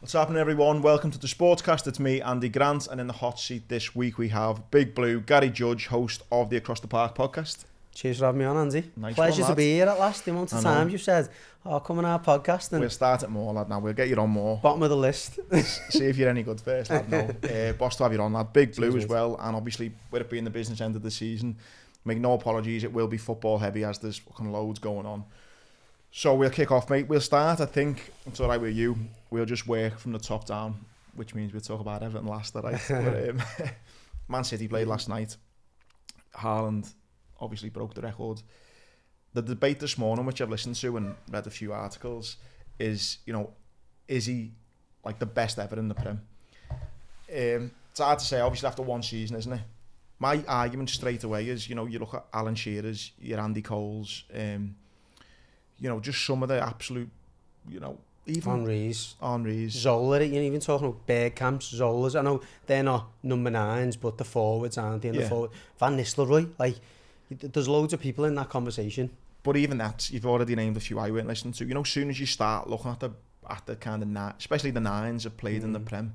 What's happening, everyone? Welcome to the Sportscast. It's me, Andy Grant, and in the hot seat this week we have Big Blue, Gary Judge, host of the Across the Park podcast. Cheers for having me on, Andy. Nice Pleasure one, to be here at last. The amount of times you've said, come on our podcast. And we'll start it more, lad, now. We'll get you on more. Bottom of the list. See if you're any good first, lad, now. Boss to have you on, lad. Big Blue as well, and obviously, with it being the business end of the season, make no apologies, it will be football heavy as there's fucking loads going on. So we'll kick off, mate. We'll start, I think, it's all right with you. We'll just work from the top down, which means we'll talk about Everton last, all right? But, Man City played last night. Haaland obviously broke the record. The debate this morning, which I've listened to and read a few articles, is, is he like the best ever in the Prem? It's hard to say, obviously, after one season, isn't it? My argument straight away is, you look at Alan Shearer's, your Andy Cole's, just some of the absolute, even Henry's. Zola, you're even talking about Bergkamp's, Zola's. I know they're not number 9s, but the forwards, aren't they? And the forward. Van Nistelrooy, there's loads of people in that conversation. But even that, you've already named a few I weren't listening to. As soon as you start looking at the kind of especially the 9s have played in the Prem,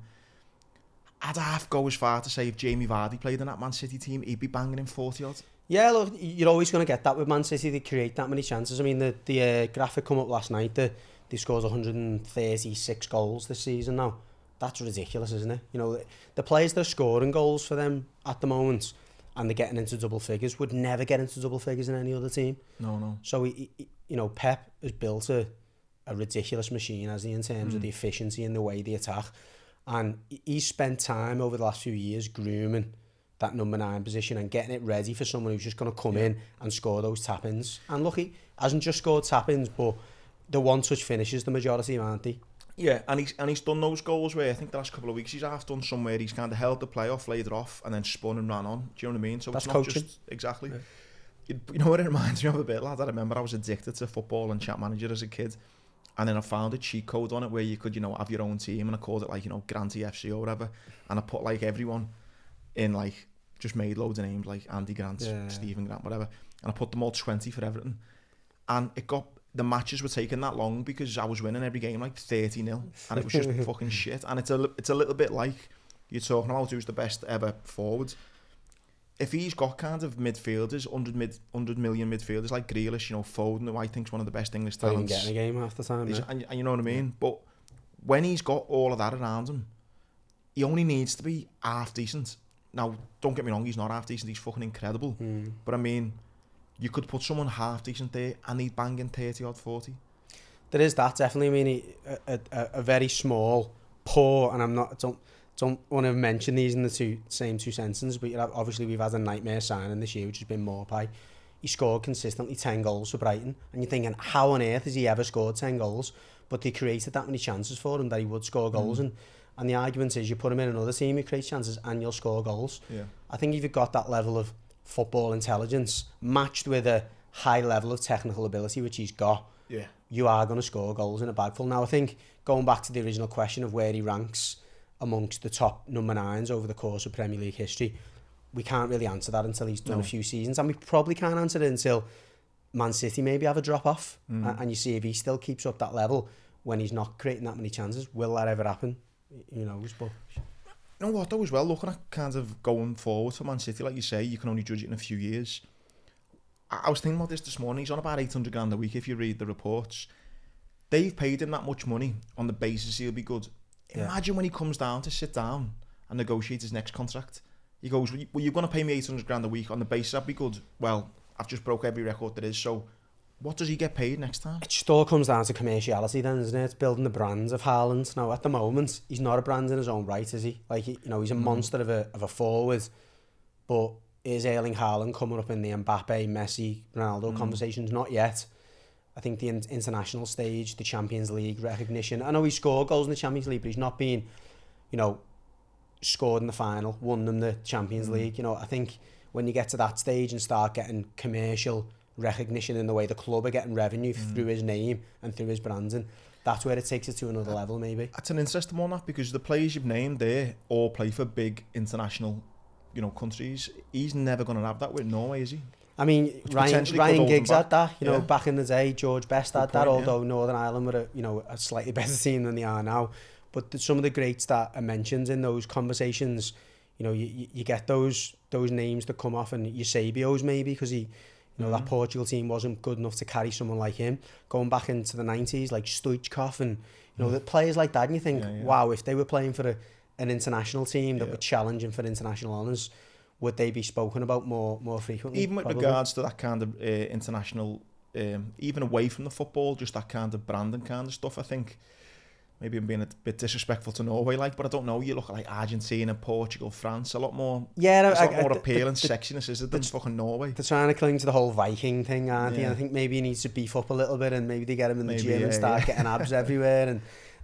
I'd half go as far to say if Jamie Vardy played in that Man City team, he'd be banging in 40 odd. Yeah, look, you're always going to get that with Man City. They create that many chances. I mean, the graphic come up last night. They scored 136 goals this season now. That's ridiculous, isn't it? The players that are scoring goals for them at the moment and they're getting into double figures would never get into double figures in any other team. No. So, Pep has built a ridiculous machine, hasn't he, in terms of the efficiency and the way they attack. And he's spent time over the last few years grooming that number 9 position and getting it ready for someone who's just going to come in and score those tap-ins. And look, he hasn't just scored tap-ins, but the one-touch finishes the majority, aren't he? Yeah, and he's done those goals where I think the last couple of weeks he's half done somewhere he's kind of held the play off, laid it off, and then spun and ran on. Do you know what I mean? So that's it's not coaching. Just exactly. Yeah. You know what it reminds me of a bit, lad? I remember I was addicted to football and Chat Manager as a kid, and then I found a cheat code on it where you could, have your own team, and I called it Granty FC or whatever, and I put everyone in just made loads of names like Andy Grant, Stephen Grant, whatever, and I put them all 20 for Everton, and the matches were taking that long because I was winning every game 30-0, and it was just fucking shit. And it's a little bit like you're talking about who's the best ever forward. If he's got kind of midfielders, 100 million midfielders like Grealish, Foden, who I think's one of the best English talents. Getting a game half the time, and you know what I mean? Yeah. But when he's got all of that around him, he only needs to be half decent. Now, don't get me wrong, he's not half decent, he's fucking incredible. But I mean, you could put someone half decent there and he'd bang in 30 odd 40. There is that, definitely. I mean, a very small, poor, and don't want to mention these in the same two sentences, but obviously we've had a nightmare signing this year, which has been Morpay. He scored consistently 10 goals for Brighton, and you're thinking, how on earth has he ever scored 10 goals? But they created that many chances for him that he would score goals, and the argument is you put him in another team who creates chances and you'll score goals. Yeah. I think if you've got that level of football intelligence matched with a high level of technical ability, which he's got, you are going to score goals in a bagful. Now, I think going back to the original question of where he ranks amongst the top number 9s over the course of Premier League history, we can't really answer that until he's done a few seasons, and we probably can't answer it until Man City maybe have a drop off and you see if he still keeps up that level when he's not creating that many chances. Will that ever happen? Who knows? But you know what though, as well, looking at kind of going forward for Man City, like you say, you can only judge it in a few years. I was thinking about this morning. He's on about 800 grand a week if you read the reports. They've paid him that much money on the basis he'll be good. Imagine when he comes down to sit down and negotiate his next contract. He goes, well, you're going to pay me 800 grand a week on the basis I'll be good. Well, I've just broke every record there is, so what does he get paid next time? It just all comes down to commerciality then, isn't it? It's building the brand of Haaland. Now, at the moment, he's not a brand in his own right, is he? He's a monster of a forward, but is Erling Haaland coming up in the Mbappe, Messi, Ronaldo conversations? Not yet. I think the international stage, the Champions League recognition. I know he scored goals in the Champions League, but he's not been, scored in the final, won them the Champions League. I think when you get to that stage and start getting commercial recognition in the way the club are getting revenue through his name and through his branding, that's where it takes it to another level, maybe. That's an interesting one, that, because the players you've named there all play for big international, countries. He's never going to have that with Norway, is he? I mean, Ryan Giggs had that, back in the day. George Best had that, although Northern Ireland were a slightly better team than they are now. But some of the greats that are mentioned in those conversations, you know, you get those names that come off, and Eusebios maybe, because he, you know, that Portugal team wasn't good enough to carry someone like him. Going back into the 90s, like Stoichkov, and you know, the players like that, and you think, wow, if they were playing for an international team that were challenging for international honours, would they be spoken about more frequently? Even with regards to that kind of international, even away from the football, just that kind of branding kind of stuff, I think, maybe I'm being a bit disrespectful to Norway, like, but I don't know, you look at like Argentina, Portugal, France, a lot more, a lot more appeal and sexiness, is it, than fucking Norway? They're trying to cling to the whole Viking thing, aren't they? And I think maybe he needs to beef up a little bit, and maybe they get him in the gym and start getting abs everywhere, and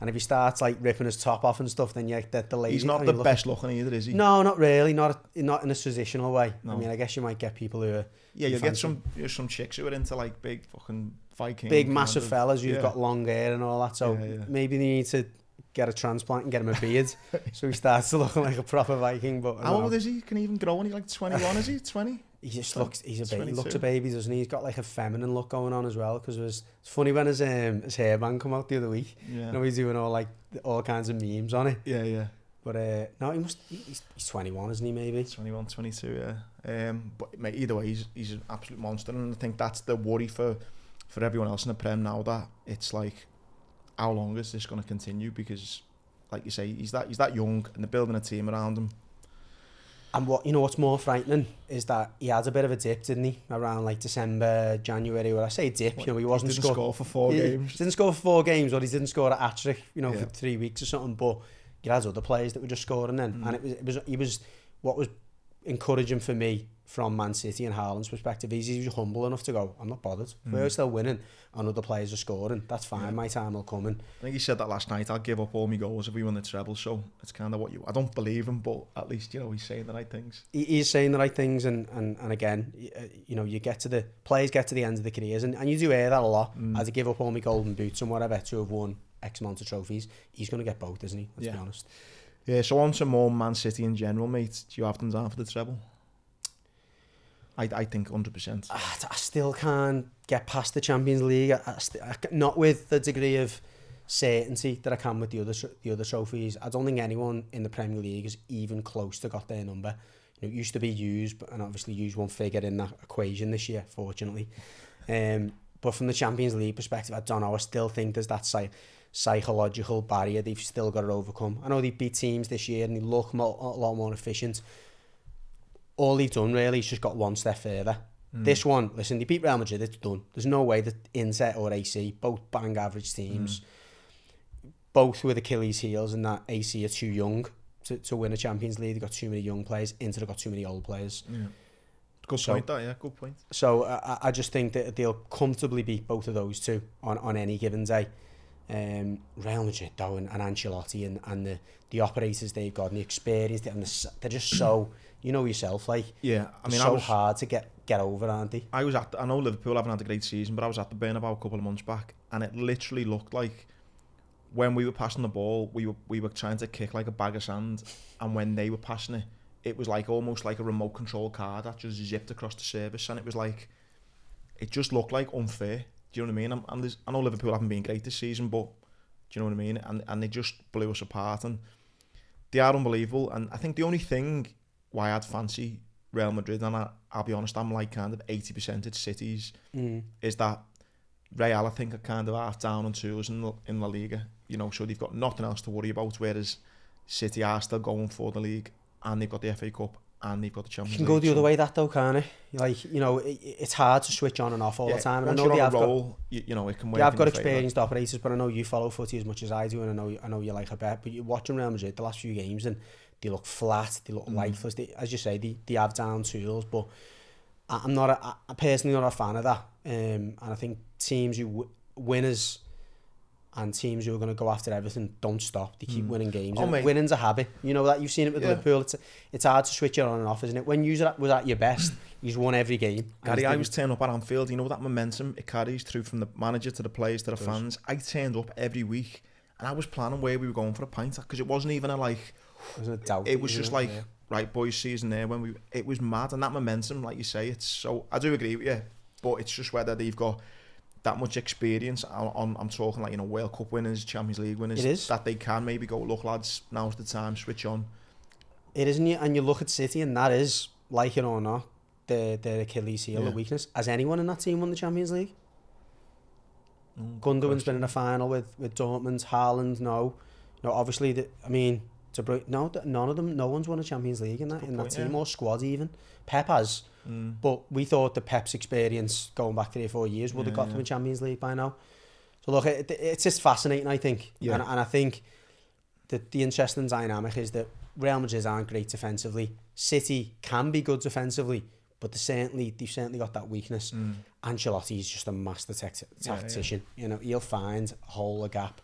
if he starts like ripping his top off and stuff, then you get the lady. He's not the best looking either, is he? No, not really. Not in a traditional way. No. I mean, I guess you might get people who are... Yeah, you'll get some chicks who are into like big fucking Viking. Big massive fellas who've got long hair and all that. So maybe they need to get a transplant and get him a beard so he starts to look like a proper Viking. But how old is he? Can he even grow? And he's like 21, is he? 20? He just looks, he's a baby, looks a baby, doesn't he? He's got like a feminine look going on as well, because it's funny when his hairband come out the other week. Yeah. You know, he's doing all kinds of memes on it. Yeah. But no, he's 21, isn't he, maybe? 21, 22, yeah. But mate, either way, he's an absolute monster, and I think that's the worry for everyone else in the Prem now, that it's like, how long is this going to continue? Because, like you say, he's that young, and they're building a team around him. And what's more frightening is that he had a bit of a dip, didn't he? Around like December, January, where I say dip, you know, he wasn't score for 4 games. He didn't score for 4 games, or he didn't score at hat-trick, you know, for 3 weeks or something. But he had other players that were just scoring then, and he was what was encouraging for me from Man City and Haaland's perspective. He was humble enough to go, I'm not bothered. We're still winning and other players are scoring. That's fine, my time will come. And I think he said that last night, I'll give up all my goals if we win the treble. So it's kind of what I don't believe him, but at least, you know, he's saying the right things. He's saying the right things, and again, you know, players get to the end of their careers, and you do hear that a lot. As I give up all my golden boots and whatever to have won X amount of trophies, he's going to get both, isn't he? Let's be honest. Yeah, so on to more Man City in general, mate. Do you have them down for the treble? I think 100%. I still can't get past the Champions League. Not with the degree of certainty that I can with the other trophies. I don't think anyone in the Premier League is even close to got their number. You know, it used to be Hughes, and obviously Hughes won't figure in that equation this year, fortunately. But from the Champions League perspective, I don't know. I still think there's that psychological barrier they've still got to overcome. I know they beat teams this year and they look a lot more efficient. All they've done really is just got one step further. This one, listen, they beat Real Madrid, it's done. There's no way that Inter or AC, both bang average teams, both with Achilles heels, and that AC are too young to win a Champions League. They've got too many young players. Inter have got too many old players. Yeah. Good point, good point. So I just think that they'll comfortably beat both of those two on any given day. Real Madrid though, and Ancelotti and the operators they've got and the experience, they're just so, you know yourself, like, I mean, so hard to get over, aren't they? I know Liverpool haven't had a great season, but I was at the Bernabeu a couple of months back, and it literally looked like when we were passing the ball, we were trying to kick like a bag of sand, and when they were passing it, it was like almost like a remote control car that just zipped across the surface, and it was like, it just looked like unfair. Do you know what I mean? And I know Liverpool haven't been great this season, but do you know what I mean? And they just blew us apart, and they are unbelievable. And I think the only thing why I'd fancy Real Madrid, and I'll be honest, I'm like kind of 80% it's City's, is that Real, I think, are kind of half down on tools in La Liga, you know, so they've got nothing else to worry about, whereas City are still going for the league, and they've got the FA Cup, and they've got the Champions League. You can go the other way that though, can't it? Like, you know, it's hard to switch on and off all the time. And I know they have you know, it can work. They have got experienced operators, but I know you follow footy as much as I do, and I know you like a bet. But you're watching Real Madrid the last few games, and they look flat, they look lifeless. As you say, they have down tools, but I'm personally not a fan of that. And I think teams who winners and teams who are going to go after everything don't stop. They keep winning games. Winning's a habit. You know that, you've seen it with Liverpool. It's hard to switch it on and off, isn't it? When you was at your best, you've won every game. Gary, I was turning up at Anfield. You know that momentum it carries through from the manager to the players to the fans. I turned up every week, and I was planning where we were going for a pint, because it wasn't even it was just like, right, boys, season there when it was mad, and that momentum, like you say, it's so. I do agree with you, but it's just whether they've got that much experience. I'm talking like, you know, World Cup winners, Champions League winners. It is. That they can maybe go, look lads, now's the time, switch on. It isn't you, and you look at City, and that is, like it or not, their Achilles heel, the weakness. Has anyone in that team won the Champions League? Gundogan's been in a final with Dortmund. Haaland, no. No, obviously, none of them. No one's won a Champions League in that team or squad even. Pep has, but we thought the Pep's experience going back 3 or 4 years would have got them a Champions League by now. So look, it's just fascinating, I think, and I think that the interesting dynamic is that Real Madrid aren't great defensively. City can be good defensively, but they've certainly got that weakness. Ancelotti is just a master tactician. You know, he'll find a hole, a gap,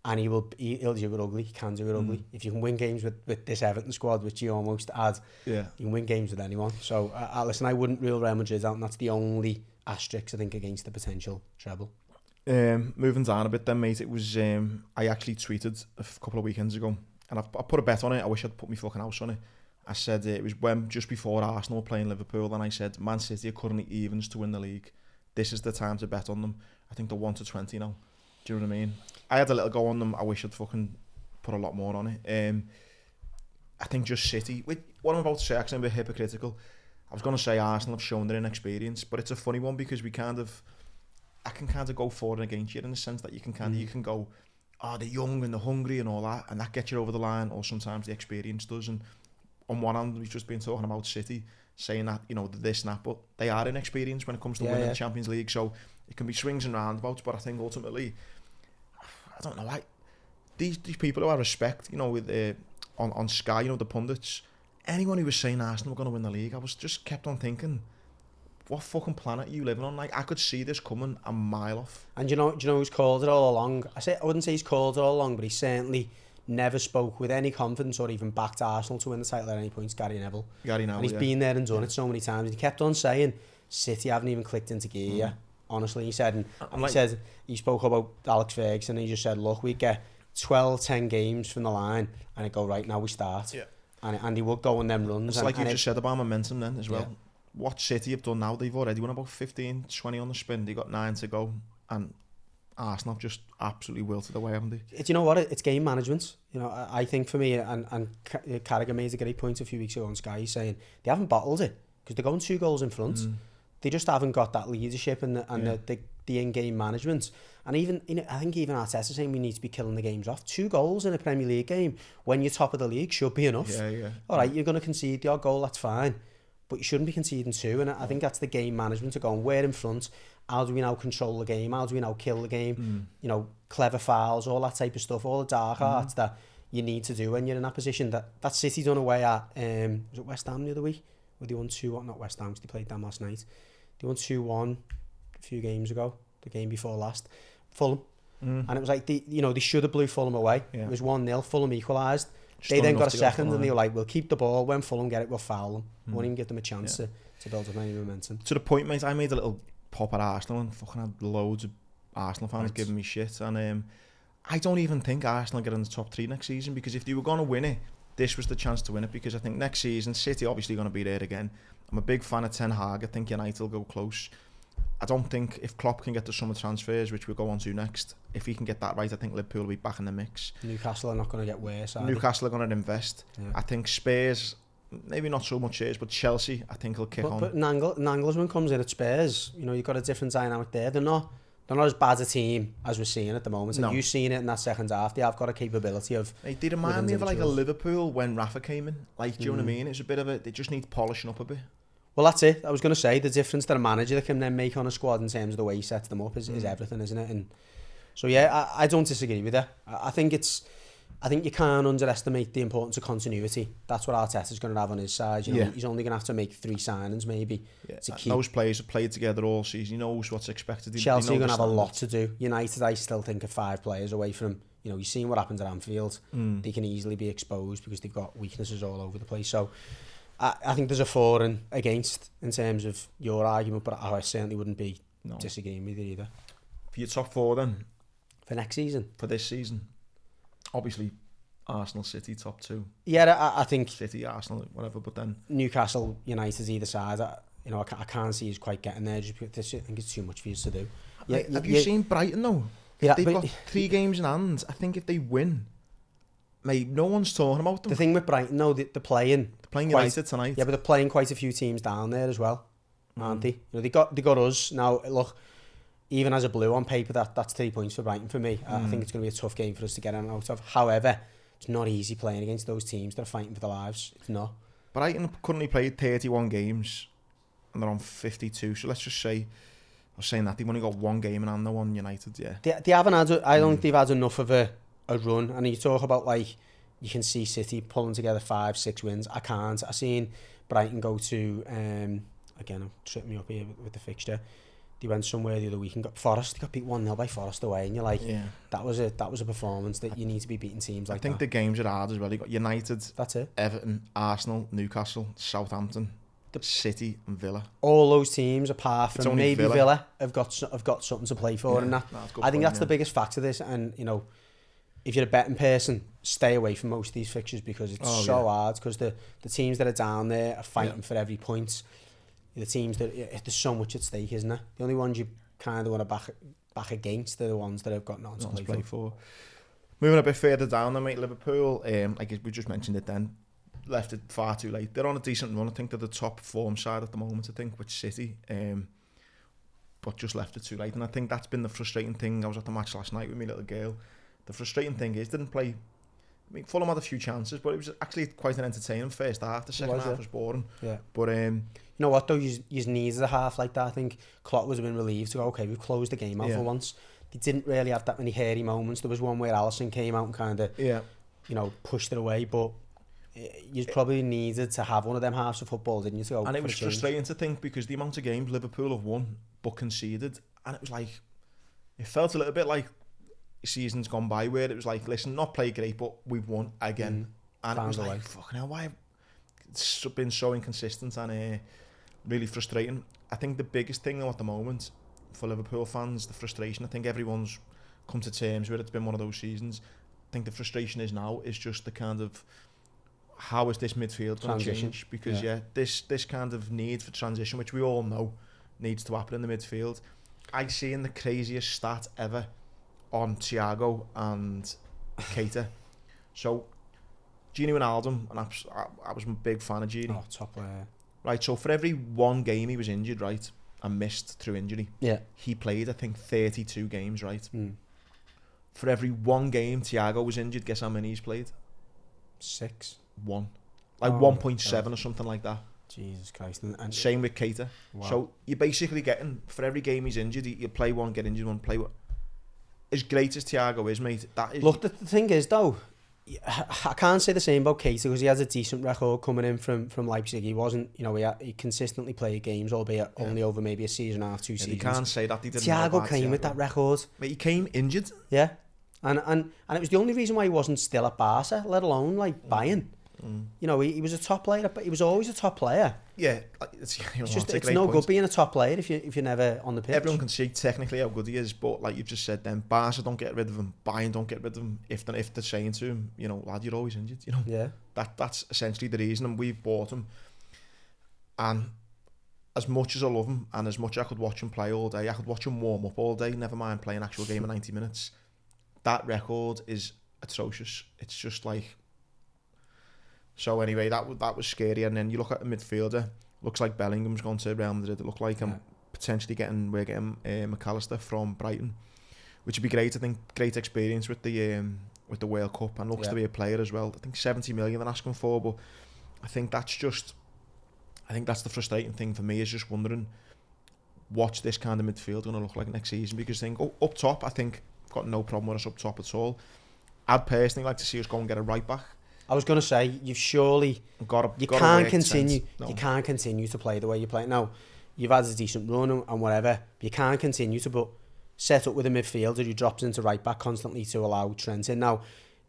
and he'll do it ugly. He can do it ugly. If you can win games with this Everton squad, which you almost add, you can win games with anyone. So listen, I wouldn't rule Real Madrid out, and that's the only asterisk I think against the potential treble. Moving down a bit then, mate, it was I actually tweeted a couple of weekends ago, and I put a bet on it. I wish I'd put my fucking house on it. I said it was just before Arsenal were playing Liverpool, and I said Man City are currently evens to win the league. This is the time to bet on them. I think they're 1-20 now. Do you know what I mean? I had a little go on them. I wish I'd fucking put a lot more on it. I think just City. What I'm about to say, actually, I'm a bit hypocritical. I was going to say Arsenal have shown their inexperience, but it's a funny one because I can kind of go for and against you in the sense that you can go, they're young and they're hungry and all that, and that gets you over the line, or sometimes the experience does. And on one hand, we've just been talking about City, saying that, you know, this and that, but they are inexperienced when it comes to winning the Champions League, so it can be swings and roundabouts, but I think ultimately, I don't know, these people who I respect, you know, with on Sky, you know, the pundits, anyone who was saying Arsenal were going to win the league, I was just kept on thinking, what fucking planet are you living on? Like, I could see this coming a mile off. And do you know who's called it all along? I wouldn't say he's called it all along, but he certainly never spoke with any confidence or even backed Arsenal to win the title at any point. Gary Neville. And he's been there and done it so many times. He kept on saying, City haven't even clicked into gear yet. Honestly, he said, he spoke about Alex Ferguson, and he just said, look, we get 12-10 games from the line, and it go, right, now we start. Yeah. And he would go on them runs. It's like you just said about momentum then as well. Yeah. What City have done now, they've already won about 15-20 on the spin. They got 9 to go, and Arsenal have just absolutely wilted away, haven't they? You know what? It's game management. You know, I think for me, and Carragher made a great point a few weeks ago on Sky, saying they haven't bottled it because they're going 2 goals in front. They just haven't got that leadership and the in-game management. And even, you know, I think even Arteta's saying we need to be killing the games off. 2 goals in a Premier League game when you're top of the league should be enough. All right, you're going to concede your goal, that's fine, but you shouldn't be conceding 2. And I think that's the game management to going, we're in front. How do we now control the game? How do we now kill the game? You know, clever fouls, all that type of stuff, all the dark arts that you need to do when you're in that position. That City done away at, was it West Ham the other week? Where they won 2-1, not West Ham, because they played them last night. They won 2-1 a few games ago, the game before last. Fulham. And it was like, they should have blew Fulham away. It was 1-0, Fulham equalised. They then got a second and they were like, we'll keep the ball. When Fulham get it, we'll foul them. Won't even give them a chance to build up any momentum. To the point, mate, I made a little pop at Arsenal and fucking had loads of Arsenal fans giving me shit. And I don't even think Arsenal get in the top 3 next season, because if they were going to win it, this was the chance to win it, because I think next season, City obviously going to be there again. I'm a big fan of Ten Hag. I think United will go close. I don't think if Klopp can get the summer transfers, which we'll go on to next, if he can get that right, I think Liverpool will be back in the mix. Newcastle are not going to get worse, Newcastle are going to invest. I think Spurs, maybe not so much Spurs, but Chelsea, I think will kick on. But Nagelsmann comes in at Spurs, you know, you've got a different dynamic there. They're not as bad a team as we're seeing at the moment. No. You've seen it in that second half. They have got a capability of... They remind me of like a Liverpool when Rafa came in. Like, do you know what I mean? It's a bit of they just need polishing up a bit. Well, that's it. I was going to say, the difference that a manager that can then make on a squad in terms of the way he sets them up is everything, isn't it? And so, yeah, I don't disagree with that. I think you can't underestimate the importance of continuity. That's what Arteta's going to have on his side. You know, he's only going to have to make 3 signings, maybe. To keep. Those players have played together all season. He knows what's expected. Chelsea are going to have a lot to do. United, I still think, are 5 players away from... You know, you've seen what happens at Anfield. They can easily be exposed because they've got weaknesses all over the place. So... I think there's a for and against in terms of your argument, but I certainly wouldn't be disagreeing with it either. For your top 4 then? For next season? For this season. Obviously, Arsenal, City, top 2. Yeah, I think... City, Arsenal, whatever, but then... Newcastle, United either side. I can't see us quite getting there. I think it's too much for you to do. Have you seen Brighton though? They've got 3 games in hand. I think if they win, mate, no one's talking about them. The thing with Brighton though, they're playing United tonight. Yeah, but they're playing quite a few teams down there as well, aren't they? You know, they got us now. Look, even as a blue on paper, that's 3 points for Brighton for me. I think it's going to be a tough game for us to get out of. However, it's not easy playing against those teams that are fighting for their lives. It's not. Brighton currently played 31 games and they're on 52. So let's just say, I was saying that they've only got 1 game in hand though on United. Yeah, they haven't had. I don't think they've had enough of a run. And you talk about like you can see City pulling together 5-6 wins. I can't. I seen Brighton go to again. I'm tripping me up here with the fixture. They went somewhere the other week and got Forest. They got beat 1-0 by Forest away, and you're like, that was a performance that you need to be beating teams like that. I think the games are hard as well. You got United, that's it. Everton, Arsenal, Newcastle, Southampton, City, and Villa. All those teams, apart from maybe Villa, have got something to play for, and that. I think that's the biggest factor of this. And you know, if you're a betting person, stay away from most of these fixtures because it's hard. Because the teams that are down there are fighting for every point. The teams that there's so much at stake, isn't there? The only ones you kind of want to back against are the ones that have got nothing to play for. Moving a bit further down, then, mate, Liverpool, like we just mentioned it then, left it far too late. They're on a decent run. I think they're the top form side at the moment, I think, with City, but just left it too late. And I think that's been the frustrating thing. I was at the match last night with my little girl. The frustrating thing is, didn't play. I mean, Fulham had a few chances, but it was actually quite an entertaining first half. The second half was boring. Yeah. But you know what though, you needed a half like that. I think Klopp was a bit relieved to go, okay, we've closed the game out for once. They didn't really have that many hairy moments. There was one where Alisson came out and kind of, you know, pushed it away, but you probably needed to have one of them halves of football, didn't you? To go and it was frustrating to think because the amount of games Liverpool have won but conceded, and it was like, it felt a little bit like seasons gone by where it was like, listen, not play great, but we've won again. And it was like, fucking hell, why? It's been so inconsistent and really frustrating. I think the biggest thing though at the moment for Liverpool fans, the frustration, I think everyone's come to terms with it. It's been one of those seasons. I think the frustration is just the kind of, how is this midfield going to change? Because this kind of need for transition, which we all know needs to happen in the midfield. I see in the craziest stat ever on Thiago and Keita. So Gini Wijnaldum, and I was a big fan of Gini. Oh, top player. Right, so for every 1 game he was injured, right, and missed through injury, he played, I think, 32 games, right? For every 1 game Thiago was injured, guess how many he's played? 6. 1. Like 1.7 or something like that. Jesus Christ. And same with Keita. Wow. So you're basically getting, for every game he's injured, you play 1, get injured 1, play 1. As great as Thiago is, mate, that is... Look, the thing is, though, I can't say the same about Keita because he has a decent record coming in from Leipzig. He wasn't, you know, he consistently played games, albeit only over maybe a season and a half, 2 seasons. You can't say that. He didn't. Thiago came with that record. Mate, he came injured. Yeah. And it was the only reason why he wasn't still at Barca, let alone like Bayern. You know, he was a top player, but he was always a top player. Yeah, it's no good being a top player if you're never on the pitch. Everyone can see technically how good he is, but like you've just said, then Barca don't get rid of him, Bayern don't get rid of him. If they're saying to him, you know, lad, you're always injured. You know, that's essentially the reason, and we've bought him. And as much as I love him, and as much as I could watch him play all day, I could watch him warm up all day. Never mind play an actual game of 90 minutes. That record is atrocious. It's just like. So anyway, that was scary. And then you look at the midfielder. Looks like Bellingham's gone to Real Madrid. It looked like we're getting McAllister from Brighton, which would be great. I think great experience with the World Cup, and looks to be a player as well. I think 70 million they're asking for, but I think that's the frustrating thing for me, is just wondering what's this kind of midfield going to look like next season. Because I think up top, I think I've got no problem with us up top at all. I'd personally like to see us go and get a right back. I was going to say, you've surely you can't continue to play the way you play now. You've had a decent run and whatever, but you can't continue to set up with a midfielder who drops into right back constantly to allow Trent in. Now,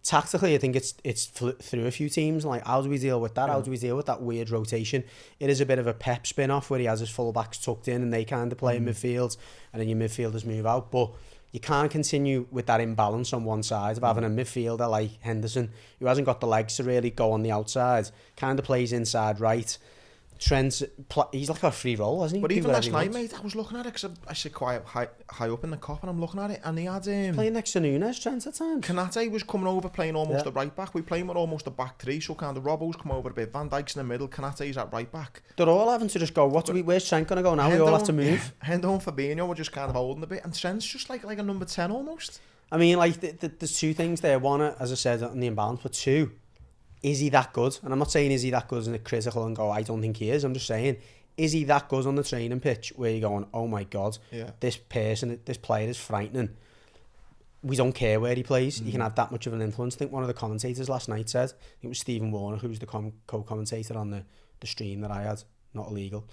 tactically, I think it's through a few teams. Like, how do we deal with that? How do we deal with that weird rotation? It is a bit of a Pep spin-off where he has his full-backs tucked in and they kind of play in midfield, and then your midfielders move out. But you can't continue with that imbalance on one side of having a midfielder like Henderson, who hasn't got the legs to really go on the outside, kind of plays inside right, Trent's he's like a free roll, hasn't he? But even last night, mate, I was looking at it because I sit quite high up in the cop and I'm looking at it, and he had playing next to Nunes, Trent at times. Kanate was coming over playing almost a right back. We playing with almost a back three, so kind of Robbo's come over a bit. Van Dijk's in the middle, Kanate's at right back. They're all having to just go. Where's Trent gonna go now? We all have to move. Hendo and Fabinho were just kind of holding a bit, and Trent's just like a number 10 almost. I mean, like there's two things there. One, as I said, on the imbalance, but two, is he that good? And I'm not saying is he that good and critical and go, I don't think he is. I'm just saying, is he that good on the training pitch where you're going, oh my God, this player is frightening. We don't care where he plays. He can have that much of an influence. I think one of the commentators last night said, I think it was Stephen Warner, who was the co-commentator on the stream that I had, not illegal.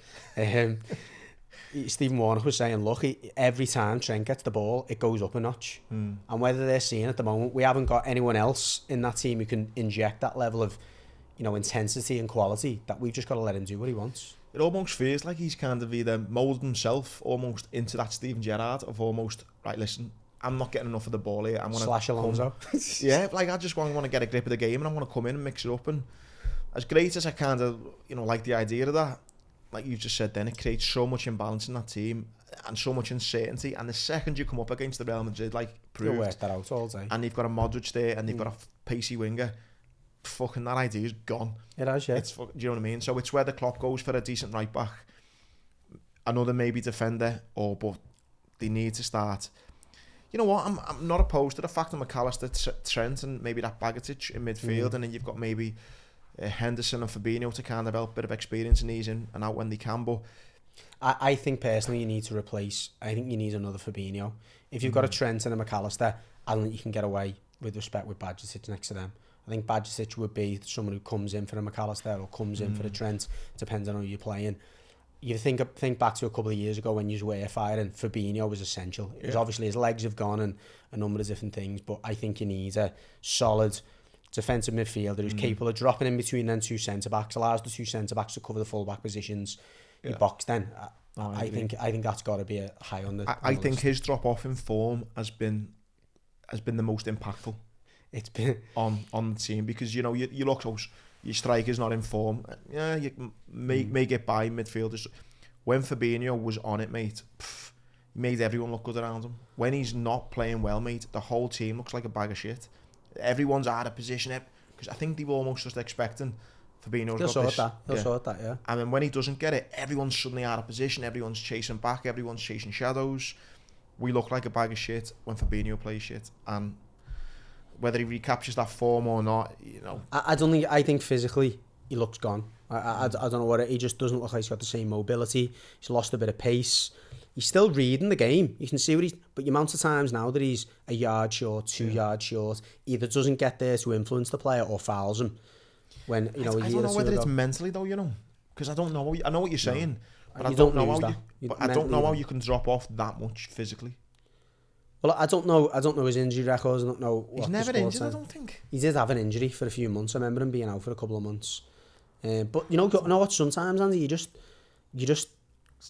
Stephen Warner was saying, look, every time Trent gets the ball, it goes up a notch. And whether they're seeing at the moment, we haven't got anyone else in that team who can inject that level of, intensity and quality, that we've just got to let him do what he wants. It almost feels like he's kind of either moulded himself almost into that Steven Gerrard of almost, right, listen, I'm not getting enough of the ball here. I'm gonna slash Alonso. Yeah, like I just want to get a grip of the game and I want to come in and mix it up. And as great as I kind of, like the idea of that, like you just said then, it creates so much imbalance in that team and so much uncertainty. And the second you come up against the Real Madrid, like proved, work that out all day. And you've got a Modric there and you've got a pacey winger, fucking that idea is gone. It has, yeah. Do you know what I mean? So it's where the Klopp goes for a decent right back, another maybe defender, but they need to start. You know what? I'm not opposed to the fact that McAllister, Trent, and maybe that Bagotic in midfield, and then you've got maybe Henderson and Fabinho to kind of help a bit of experience and ease in and out when they can. But I think personally you need to replace. I think you need another Fabinho. If you've got a Trent and a McAllister, I don't think you can get away with respect with Bagotic next to them. I think Bagotic would be someone who comes in for a McAllister or comes in for a Trent, depending on who you're playing. You think back to a couple of years ago when you were firing, Fabinho was essential. It was obviously his legs have gone and a number of different things, but I think you need a solid defensive midfielder who's capable of dropping in between them two centre-backs, allows the two centre-backs to cover the full-back positions. You box then. I think that's got to be a high on the I think his drop-off in form has been the most impactful. It's been on the team because you look, your striker's not in form. Yeah, you may get by midfielders. When Fabinho was on it, mate, he made everyone look good around him. When he's not playing well, mate, the whole team looks like a bag of shit. Everyone's out of position because I think they were almost just expecting Fabinho's got this. They'll sort that, yeah. And then when he doesn't get it, everyone's suddenly out of position. Everyone's chasing back. Everyone's chasing shadows. We look like a bag of shit when Fabinho plays shit. And whether he recaptures that form or not, I think physically he looks gone. I don't know what he just doesn't look like he's got the same mobility. He's lost a bit of pace. He's still reading the game. You can see but the amount of times now that he's a yard short, 2 yards short, either doesn't get there to influence the player or fouls him. When I don't know whether it's mentally though, because I don't know. I know what you're saying, but I don't know how you can drop off that much physically. Well, I don't know his injury records. I don't know. He's never injured, I don't think. He did have an injury for a few months. I remember him being out for a couple of months. But you know what? Sometimes, Andy, you just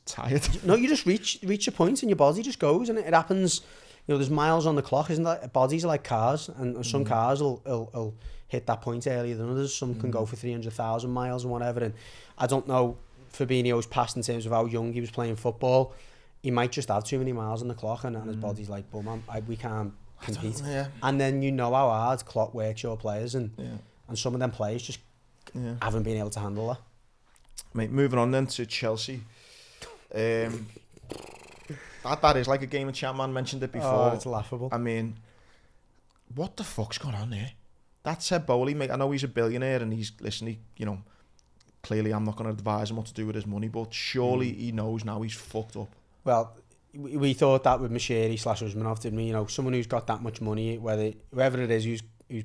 tired. No, you just reach a point and your body just goes, and it happens. There's miles on the clock, isn't that? Bodies are like cars, and some cars will hit that point earlier than others. Some can go for 300,000 miles and whatever. And I don't know Fabinho's past in terms of how young he was playing football. He might just have too many miles on the clock, and his body's like, "Boom, we can't compete." And then how hard Klopp works your players, and some of them players just haven't been able to handle that. Mate, moving on then to Chelsea. That is like a game of chat, man. Mentioned it before. Oh, it's laughable. I mean, what the fuck's going on there? That's Seb Bowley, mate. I know he's a billionaire and he's listening. Clearly I'm not going to advise him what to do with his money, but surely he knows now he's fucked up. Well, we thought that with Mashiri/Usmanov, didn't we? Someone who's got that much money, whoever it is who's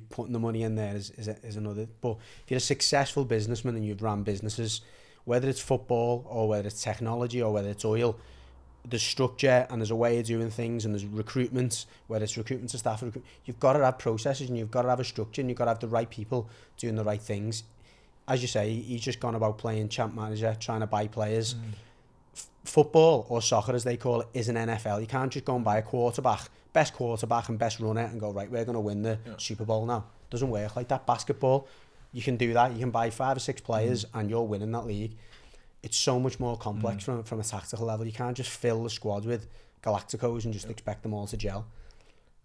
putting the money in there is another. But if you're a successful businessman and you've run businesses, whether it's football or whether it's technology or whether it's oil, there's structure and there's a way of doing things and there's recruitment, whether it's recruitment to staff, you've got to have processes and you've got to have a structure and you've got to have the right people doing the right things. As you say, he's just gone about playing champ manager, trying to buy players. Football, or soccer as they call it, is an NFL. You can't just go and buy a best quarterback and best runner and go, right, we're going to win the Super Bowl now. It doesn't work like that. Basketball, you can do that. You can buy 5 or 6 players and you're winning that league. it's so much more complex from a tactical level. You can't just fill the squad with Galacticos and just expect them all to gel.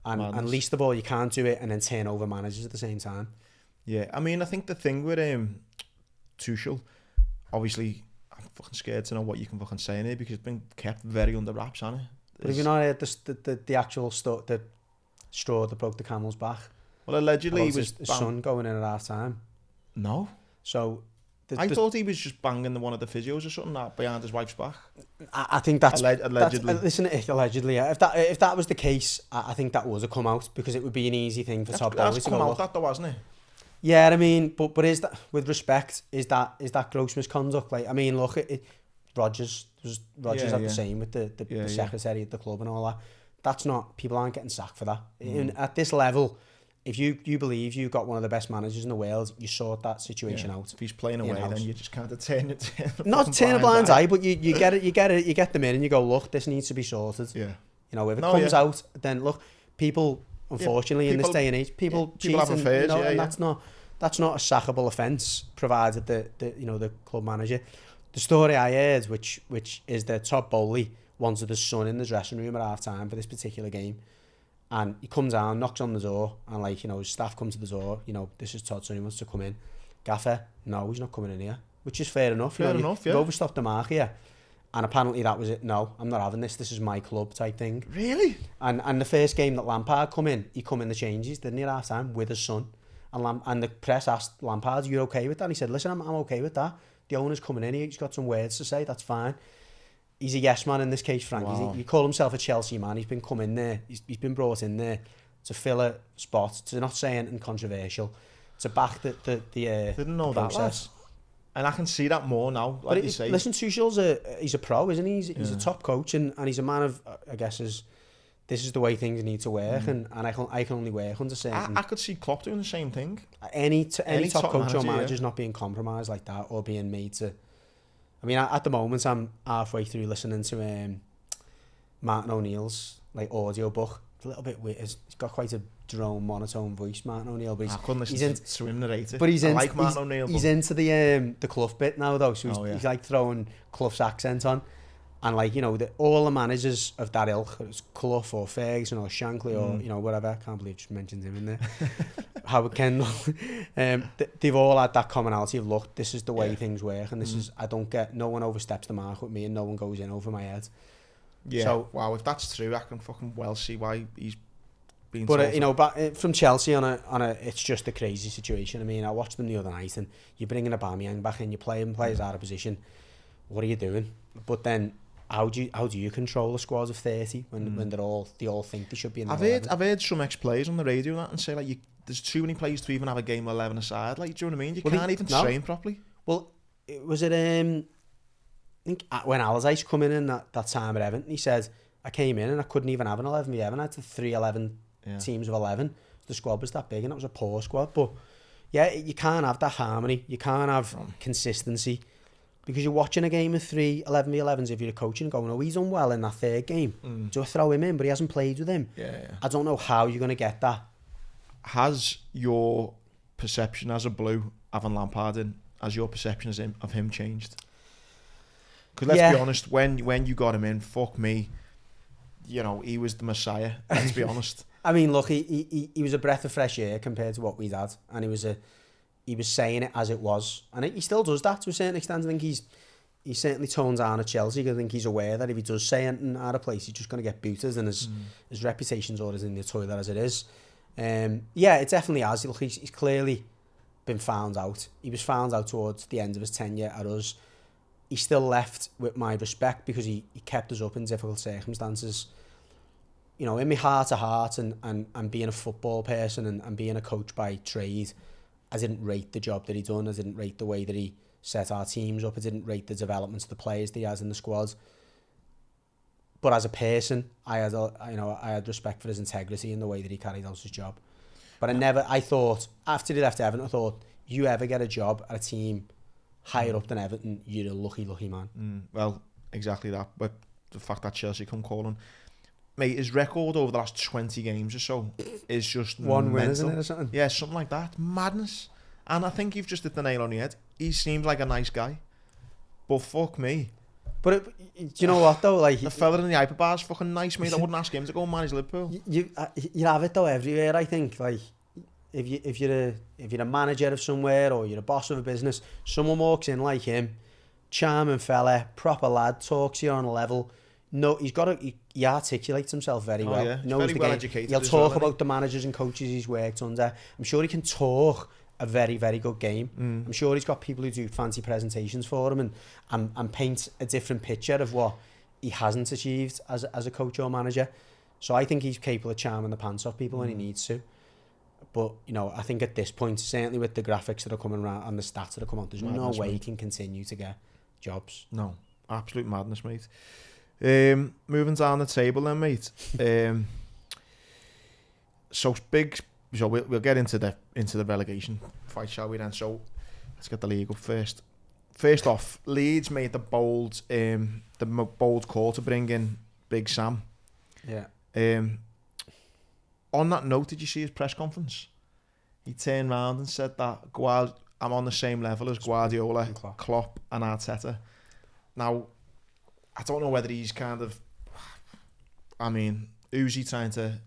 And least of all, you can't do it and then turn over managers at the same time. Yeah, I mean, I think the thing with Tuchel, obviously, I'm fucking scared to know what you can fucking say in here because it's been kept very under wraps, hasn't it? But have you not heard the actual the straw that broke the camel's back? Well, allegedly he was his son going in at half time. No. So I thought he was just banging one of the physios or something behind his wife's back. I think that's allegedly. Listen, allegedly. Yeah. If that was the case, I think that was a come out because it would be an easy thing for Todd Bowley to come go. Out that though, hasn't it? Yeah, I mean, but is that, with respect, is that gross misconduct? Like, I mean, look, Rodgers had the same with the secretary at the club and all that. That's not, people aren't getting sacked for that. At this level, if you believe you've got one of the best managers in the world, you sort that situation out. If he's playing away, then you just can't turn it. Not turn a blind eye, but you get them in and you go, look, this needs to be sorted. Yeah. You know, if it comes out, then look, people, unfortunately, in this day and age, people cheat, have affairs, and that's not a sackable offence, provided the club manager. The story I heard, which is that Todd Bowley wanted his son in the dressing room at half time for this particular game. And he comes down, knocks on the door, and his staff come to the door, this is Todd's son, he wants to come in. Gaffer, no, he's not coming in here. Which is fair enough. You've overstopped the mark here. And apparently that was it. No, I'm not having this is my club type thing. Really? And the first game that Lampard come in, he come in the changes, didn't he, at half time, with his son. And the press asked Lampard, you okay with that? And he said, listen, I'm okay with that. The owner's coming in, he's got some words to say, that's fine. He's a yes man in this case, Frank. Wow. He call himself a Chelsea man. He's been coming there. He's been brought in there to fill a spot, to not say anything controversial, to back the didn't know process. That, and I can see that more now, like you say. Listen, Tuchel's he's a pro, isn't he? He's a top coach, and he's a man of, I guess, this is the way things need to work, and I can only work under certain... I could see Klopp doing the same thing. Any top coach or manager's not being compromised like that, or being made to... I mean, at the moment, I'm halfway through listening to Martin O'Neill's audio book. It's a little bit weird. He's got quite a drone, monotone voice, Martin O'Neill. But I couldn't listen to him narrate it. But I like Martin O'Neill. He's into the Clough bit now, though. So he's throwing Clough's accent on. And all the managers of that ilk, it's Clough or Ferguson or Shankly or whatever. I can't believe I just mentioned him in there. Howard Kendall. They've all had that commonality of, look, this is the way things work, and this is, no one oversteps the mark with me, and no one goes in over my head. Yeah. So, wow, if that's true, I can fucking well see why he's been. But but from Chelsea on a, it's just a crazy situation. I mean, I watched them the other night, and you're bringing Aubameyang back in, you're playing players out of position. What are you doing? But then, how do you control a squad of 30 when they all think they should be in the I've heard some ex-players on the radio and say there's too many players to even have a game 11 aside. Do you know what I mean? You can't even train properly. Well, was it I think when Allardyce come in that time at Everton, he said, I came in and I couldn't even have an 11 v 11. I had 3-11 teams of 11. The squad was that big and it was a poor squad. But yeah, you can't have that harmony. You can't have consistency. Because you're watching a game of 11 v 11s if you're a coach and going, he's done well in that third game. Do I throw him in? But he hasn't played with him. Yeah. I don't know how you're going to get that. Has your perception as a Blue, having Lampard in, has your perception of him changed? Because let's be honest, when you got him in, fuck me, he was the Messiah. Let's be honest. I mean, look, he was a breath of fresh air compared to what we'd had, and he was saying it as it was, and he still does that to a certain extent. I think he certainly tones down at Chelsea because I think he's aware that if he does say anything out of place, he's just going to get booted, and his reputation's always in the toilet as it is. It definitely has. Look, he's clearly been found out. He was found out towards the end of his tenure at us. He still left with my respect because he kept us up in difficult circumstances. In my heart to heart and being a football person and being a coach by trade, I didn't rate the job that he done. I didn't rate the way that he set our teams up. I didn't rate the development of the players that he has in the squad. But as a person, I had respect for his integrity and the way that he carried out his job. But I thought, after he left Everton, I thought, you ever get a job at a team higher up than Everton, you're a lucky man. Well, exactly that. But the fact that Chelsea come calling, mate, his record over the last 20 games or so is just one mental. win, isn't it, or something? Yeah, something like that. Madness. And I think you've just hit the nail on the head. He seems like a nice guy. But fuck me. But do you know what though? Like the fella in the hyperbar's fucking nice, mate. I wouldn't ask him to go and manage Liverpool. You have it though everywhere. I think like if you're a manager of somewhere or you're a boss of a business, someone walks in like him, charming fella, proper lad, talks to you on a level. No, he articulates himself very well. Yeah. Knows very the well game. educated. He'll talk about the managers and coaches he's worked under. I'm sure he can talk a very, very good game. I'm sure he's got people who do fancy presentations for him and paint a different picture of what he hasn't achieved as a coach or manager. So I think he's capable of charming the pants off people when he needs to. But, you know, I think at this point, certainly with the graphics that are coming around and the stats that are coming out, there's no way he can continue to get jobs. No, absolute madness, mate. Moving down the table then, mate. So we'll get into the relegation fight, shall we then? So let's get the league up first. First off, Leeds made the bold call to bring in Big Sam. Yeah. On that note, did you see his press conference? He turned round and said that I'm on the same level as Guardiola, Klopp and Arteta. Now, I don't know whether he's kind of... I mean, who's he trying to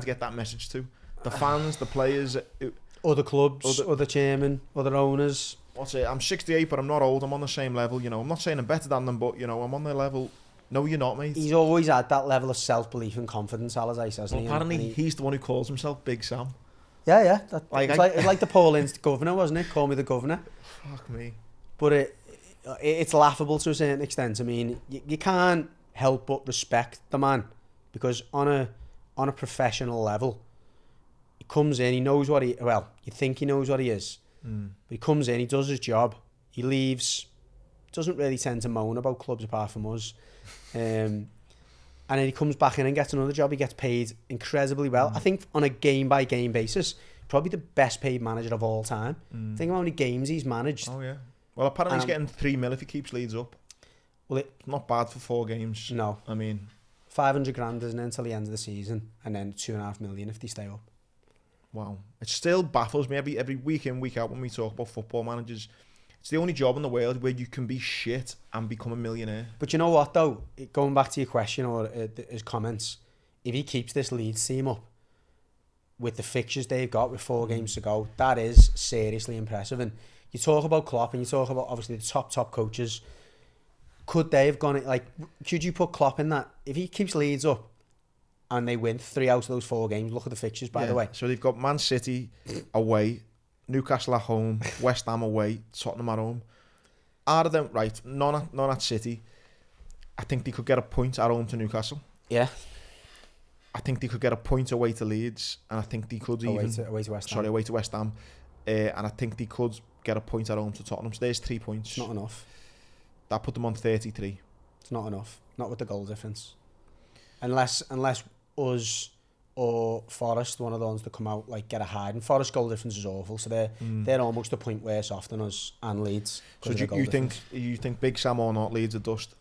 get that message to? The fans, the players... Other clubs, other chairmen, other owners. What's it? I'm 68, but I'm not old. I'm on the same level, you know. I'm not saying I'm better than them, but, you know, I'm on their level. No, you're not, mate. He's always had that level of self-belief and confidence, Allardyce, hasn't he? Apparently, he's the one who calls himself Big Sam. Yeah. It's like the Paul Ince governor, wasn't it? Call me the governor. Fuck me. But it's laughable to a certain extent. I mean, you can't help but respect the man because on a professional level, he comes in, he knows what you think he knows what he is. But he comes in, he does his job, he leaves, doesn't really tend to moan about clubs apart from us. And then he comes back in and gets another job. He gets paid incredibly well. I think on a game-by-game basis, probably the best paid manager of all time. Think of how many games he's managed. Oh, yeah. Well, apparently he's getting 3 mil if he keeps Leeds up. Well, it's not bad for 4 games. No. I mean... 500 grand, isn't it, until the end of the season, and then 2.5 million if they stay up. Wow. It still baffles me every week in, week out when we talk about football managers. It's the only job in the world where you can be shit and become a millionaire. But you know what, though? Going back to your question or his comments, if he keeps this Leeds team up with the fixtures they've got with 4 games to go, that is seriously impressive. And you talk about Klopp and you talk about, obviously, the top coaches. Could they have gone... could you put Klopp in that? If he keeps Leeds up and they win 3 out of those 4 games, look at the fixtures, by the way. So they've got Man City away, Newcastle at home, West Ham away, Tottenham at home. Out of them, right, none at City. I think they could get a point at home to Newcastle. Yeah. I think they could get a point away to Leeds, and I think they could away to West Ham. Sorry, away to West Ham. And I think they could get a point at home to Tottenham. So there's 3 points. It's not enough. That put them on 33. It's not enough. Not with the goal difference. Unless us or Forest, one of the ones that come out, get a hide. And Forest goal difference is awful, so they're almost a point worse off than us and Leeds. So do you think Big Sam or not, Leeds are dust?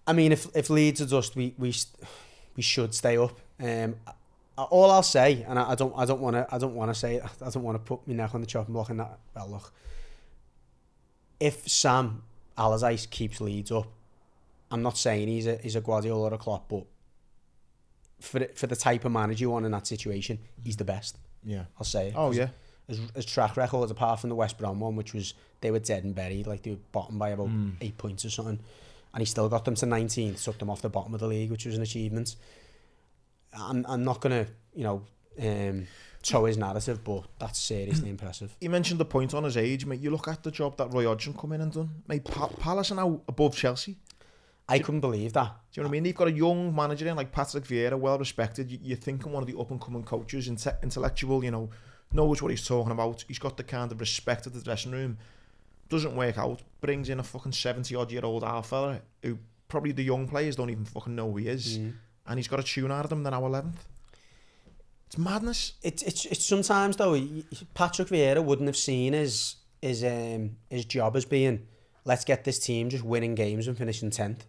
I mean, if Leeds are dust, we should stay up. All I'll say, and I don't want to say it, I don't want to put my neck on the chopping block and that. Well, look, if Sam Allardyce keeps Leeds up, I'm not saying he's a Guardiola or a Klopp, but for the type of manager you want in that situation, he's the best. Yeah, I'll say it. Oh yeah. His track record, apart from the West Brom one, which was they were dead and buried, they were bottom by about 8 points or something, and he still got them to 19th, took them off the bottom of the league, which was an achievement. I'm not gonna toe his narrative, but that's seriously impressive. You mentioned the point on his age, mate. You look at the job that Roy Hodgson come in and done, mate. Palace are now above Chelsea. I couldn't believe that. Do you know what I mean? They've got a young manager in like Patrick Vieira, well respected. You're thinking one of the up and coming coaches, intellectual, knows what he's talking about. He's got the kind of respect at the dressing room. Doesn't work out. Brings in a fucking 70-odd-year-old fella who probably the young players don't even fucking know who he is. And he's got a tune out of them. They're now 11th. It's madness. It's sometimes though. Patrick Vieira wouldn't have seen his job as being, let's get this team just winning games and finishing 10th.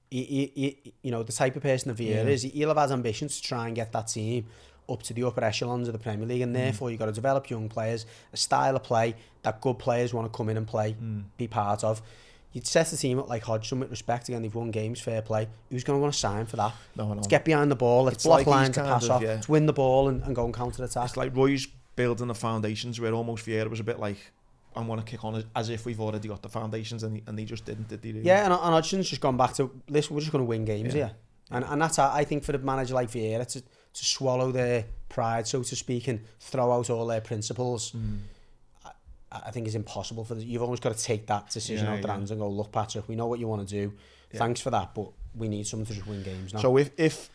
He the type of person that Vieira is, he'll have had ambitions to try and get that team up to the upper echelons of the Premier League, and therefore you've got to develop young players, a style of play that good players want to come in and play, be part of. You'd set the team up like Hodgson with respect. Again, they've won games, fair play. Who's going to want to sign for that? No. Let's get behind the ball, let's block like lines to pass off, let's win the ball and go and counter-attack. It's like Roy's building the foundations where almost Vieira was a bit like, I want to kick on as if we've already got the foundations, and they just didn't, did they? Really? Yeah, and Hodgson's just gone back to, listen, we're just going to win games here. And that's, I think, for a manager like Vieira to swallow their pride, so to speak, and throw out all their principles, I think is impossible. You've always got to take that decision out the hands and go, look, Patrick, we know what you want to do. Thanks for that, but we need someone to just win games now. So if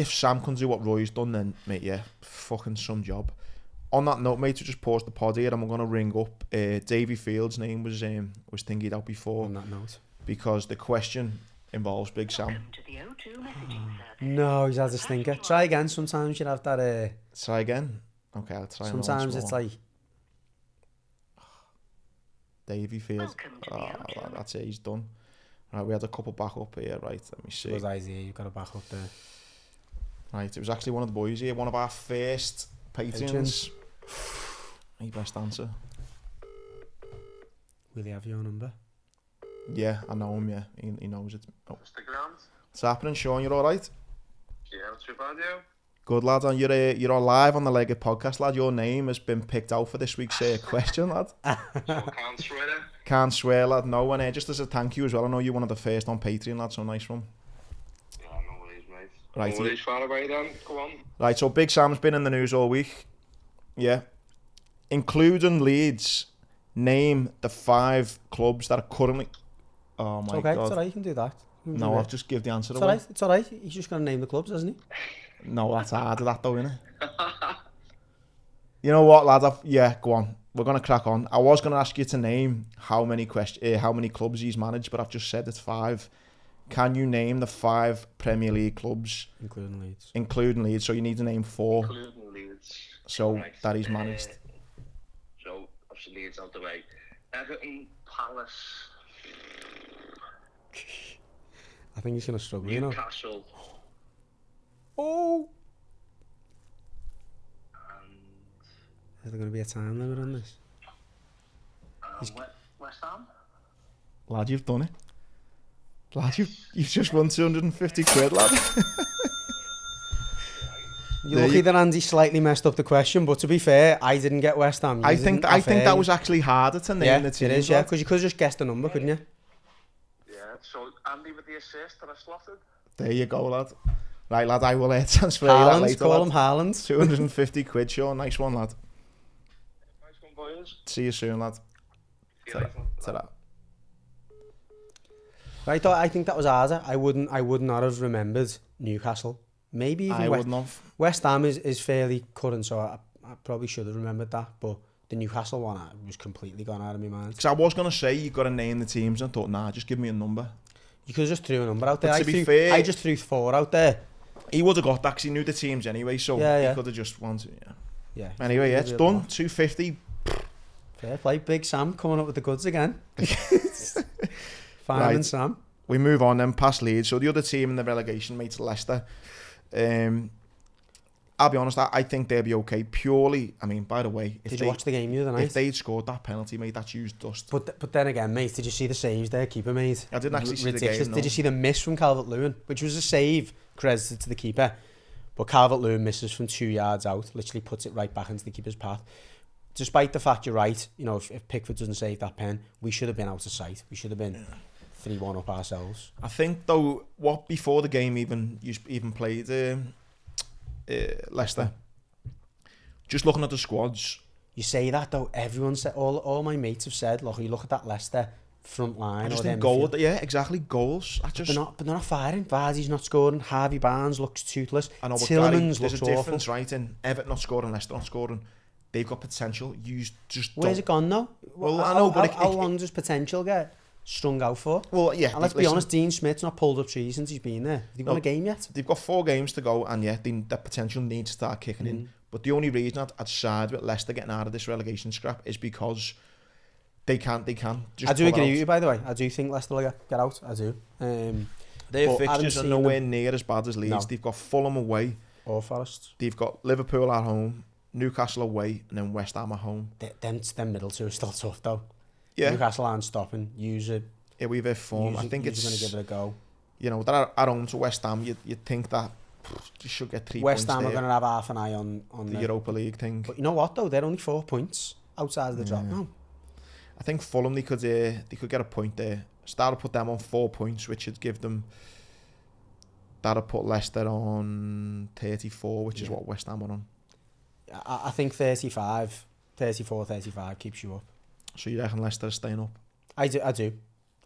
Sam can do what Roy's done, then, mate, fucking some job. On that note, mate, we just pause the pod here and we're going to ring up Davy Field's name was thingied out before. On that note. Because the question involves Big Sam. No, he's had a stinker. Try again. Sometimes you have that... Try again? Okay, I'll try. Sometimes it's like... Davy Field. That's it, he's done. Right, we had a couple back up here, right, let me see. It was Isaiah, you've got a back up there. Right, it was actually one of the boys here, one of our first patrons. Hey, best answer. Will he have your number? Yeah, I know him, yeah. He knows it. Oh. Mr. Grant. What's happening, Sean? You alright? Yeah, not too bad, you? Good, lad. And you're all live on the Legged podcast, lad. Your name has been picked out for this week's question, lad. So can't swear it? Can't swear, lad. No, and just as a thank you as well, I know you're one of the first on Patreon, lad, so nice one. Yeah, no worries, mate. Right, no worries, far away then. Go on. Right, so Big Sam's been in the news all week. Yeah. Including Leeds, name the 5 clubs that are currently... Oh my God. It's alright, you can do that. No, I'll just give the answer away. It's alright. He's just going to name the clubs, hasn't he? No, that's harder, that though, innit? You know what, lad? Go on. We're going to crack on. I was going to ask you to name how many clubs he's managed, but I've just said it's 5. Can you name the 5 Premier League clubs? Including Leeds. Including Leeds, so you need to name 4. Including Leeds. So right. That he's managed. So, obviously Leeds out the way. Everton, Palace... I think he's going to struggle, Newcastle. Oh! And... Is there going to be a time limit on this? West Ham? Lad, you've done it. Lad, you've just won 250 quid, lad. You're lucky that Andy slightly messed up the question, but to be fair, I didn't get West Ham. I think that was actually harder to name the team. It is, because you could have just guessed the number, couldn't you? Yeah, so Andy with the assist that I slotted. There you go, lad. Right, lad, I will transfer Haaland, that later, call lad. him Haaland. 250 quid, Sean. Nice one, lad. Nice one, boys. See you soon, lad. Ta-ra. Right, I think that was harder. I would not have remembered Newcastle. Maybe even wouldn't have. West Ham is fairly current, so I probably should have remembered that. But the Newcastle one was completely gone out of my mind. Because I was going to say you've got to name the teams, and I thought, nah, just give me a number. You could have just threw a number out there. But to be fair, I just threw 4 out there. He would have got that because he knew the teams anyway, so he could have just wanted. Yeah. Anyway, it's done. 250. Fair play, Big Sam coming up with the goods again. Fine, right. And Sam. We move on then past Leeds. So the other team in the relegation, mate's Leicester. I'll be honest, I think they'll be okay. Purely, I mean, by the way, did you watch the game the other night? If they'd scored that penalty, mate, that's used dust. But then again, mate, did you see the saves there keeper made? I didn't actually see the game. No. Did you see the miss from Calvert-Lewin, which was a save credited to the keeper, but Calvert-Lewin misses from 2 yards out, literally puts it right back into the keeper's path. Despite the fact you're right, you know, if Pickford doesn't save that pen, we should have been out of sight. We should have been 3-1 up ourselves. I think though, what before the game even played Leicester. Just looking at the squads. You say that though, everyone said, all my mates have said, look, you look at that Leicester front line. I just think goals, exactly, goals. But they're not firing. Vardy's not scoring. Harvey Barnes looks toothless. I know, but Tielemans there's looks a difference, awful. Right? In Everton not scoring, Leicester not scoring. They've got potential. You just Where's it gone though? Well, I know, but how long does potential get strung out for? Well, yeah. And let's be honest, Dean Smith's not pulled up trees since he's been there. Have they won a game yet? They've got 4 games to go, and that potential needs to start kicking in. But the only reason I'd side with Leicester getting out of this relegation scrap is because they can just. I do agree with you, by the way. I do think Leicester will get out. I do. Their fixtures are nowhere near as bad as Leeds. No. They've got Fulham away, Or Forest. They've got Liverpool at home, Newcastle away, and then West Ham at home. Them middle two are still tough though. Yeah. Newcastle aren't stopping. Use it. Yeah, we've form. I think it's going to give it a go. You know, they're at home to West Ham. You'd think that you should get 3 West points Ham there. are going to have half an eye on the Europa League thing. But you know what though? They're only 4 points outside of the drop now. I think Fulham they could get a point there. Start to put them on 4 points, which would give them. That'll put Leicester on 34, which is what West Ham are on. I think 34, 35 keeps you up. So you reckon Leicester are staying up? I do. Okay.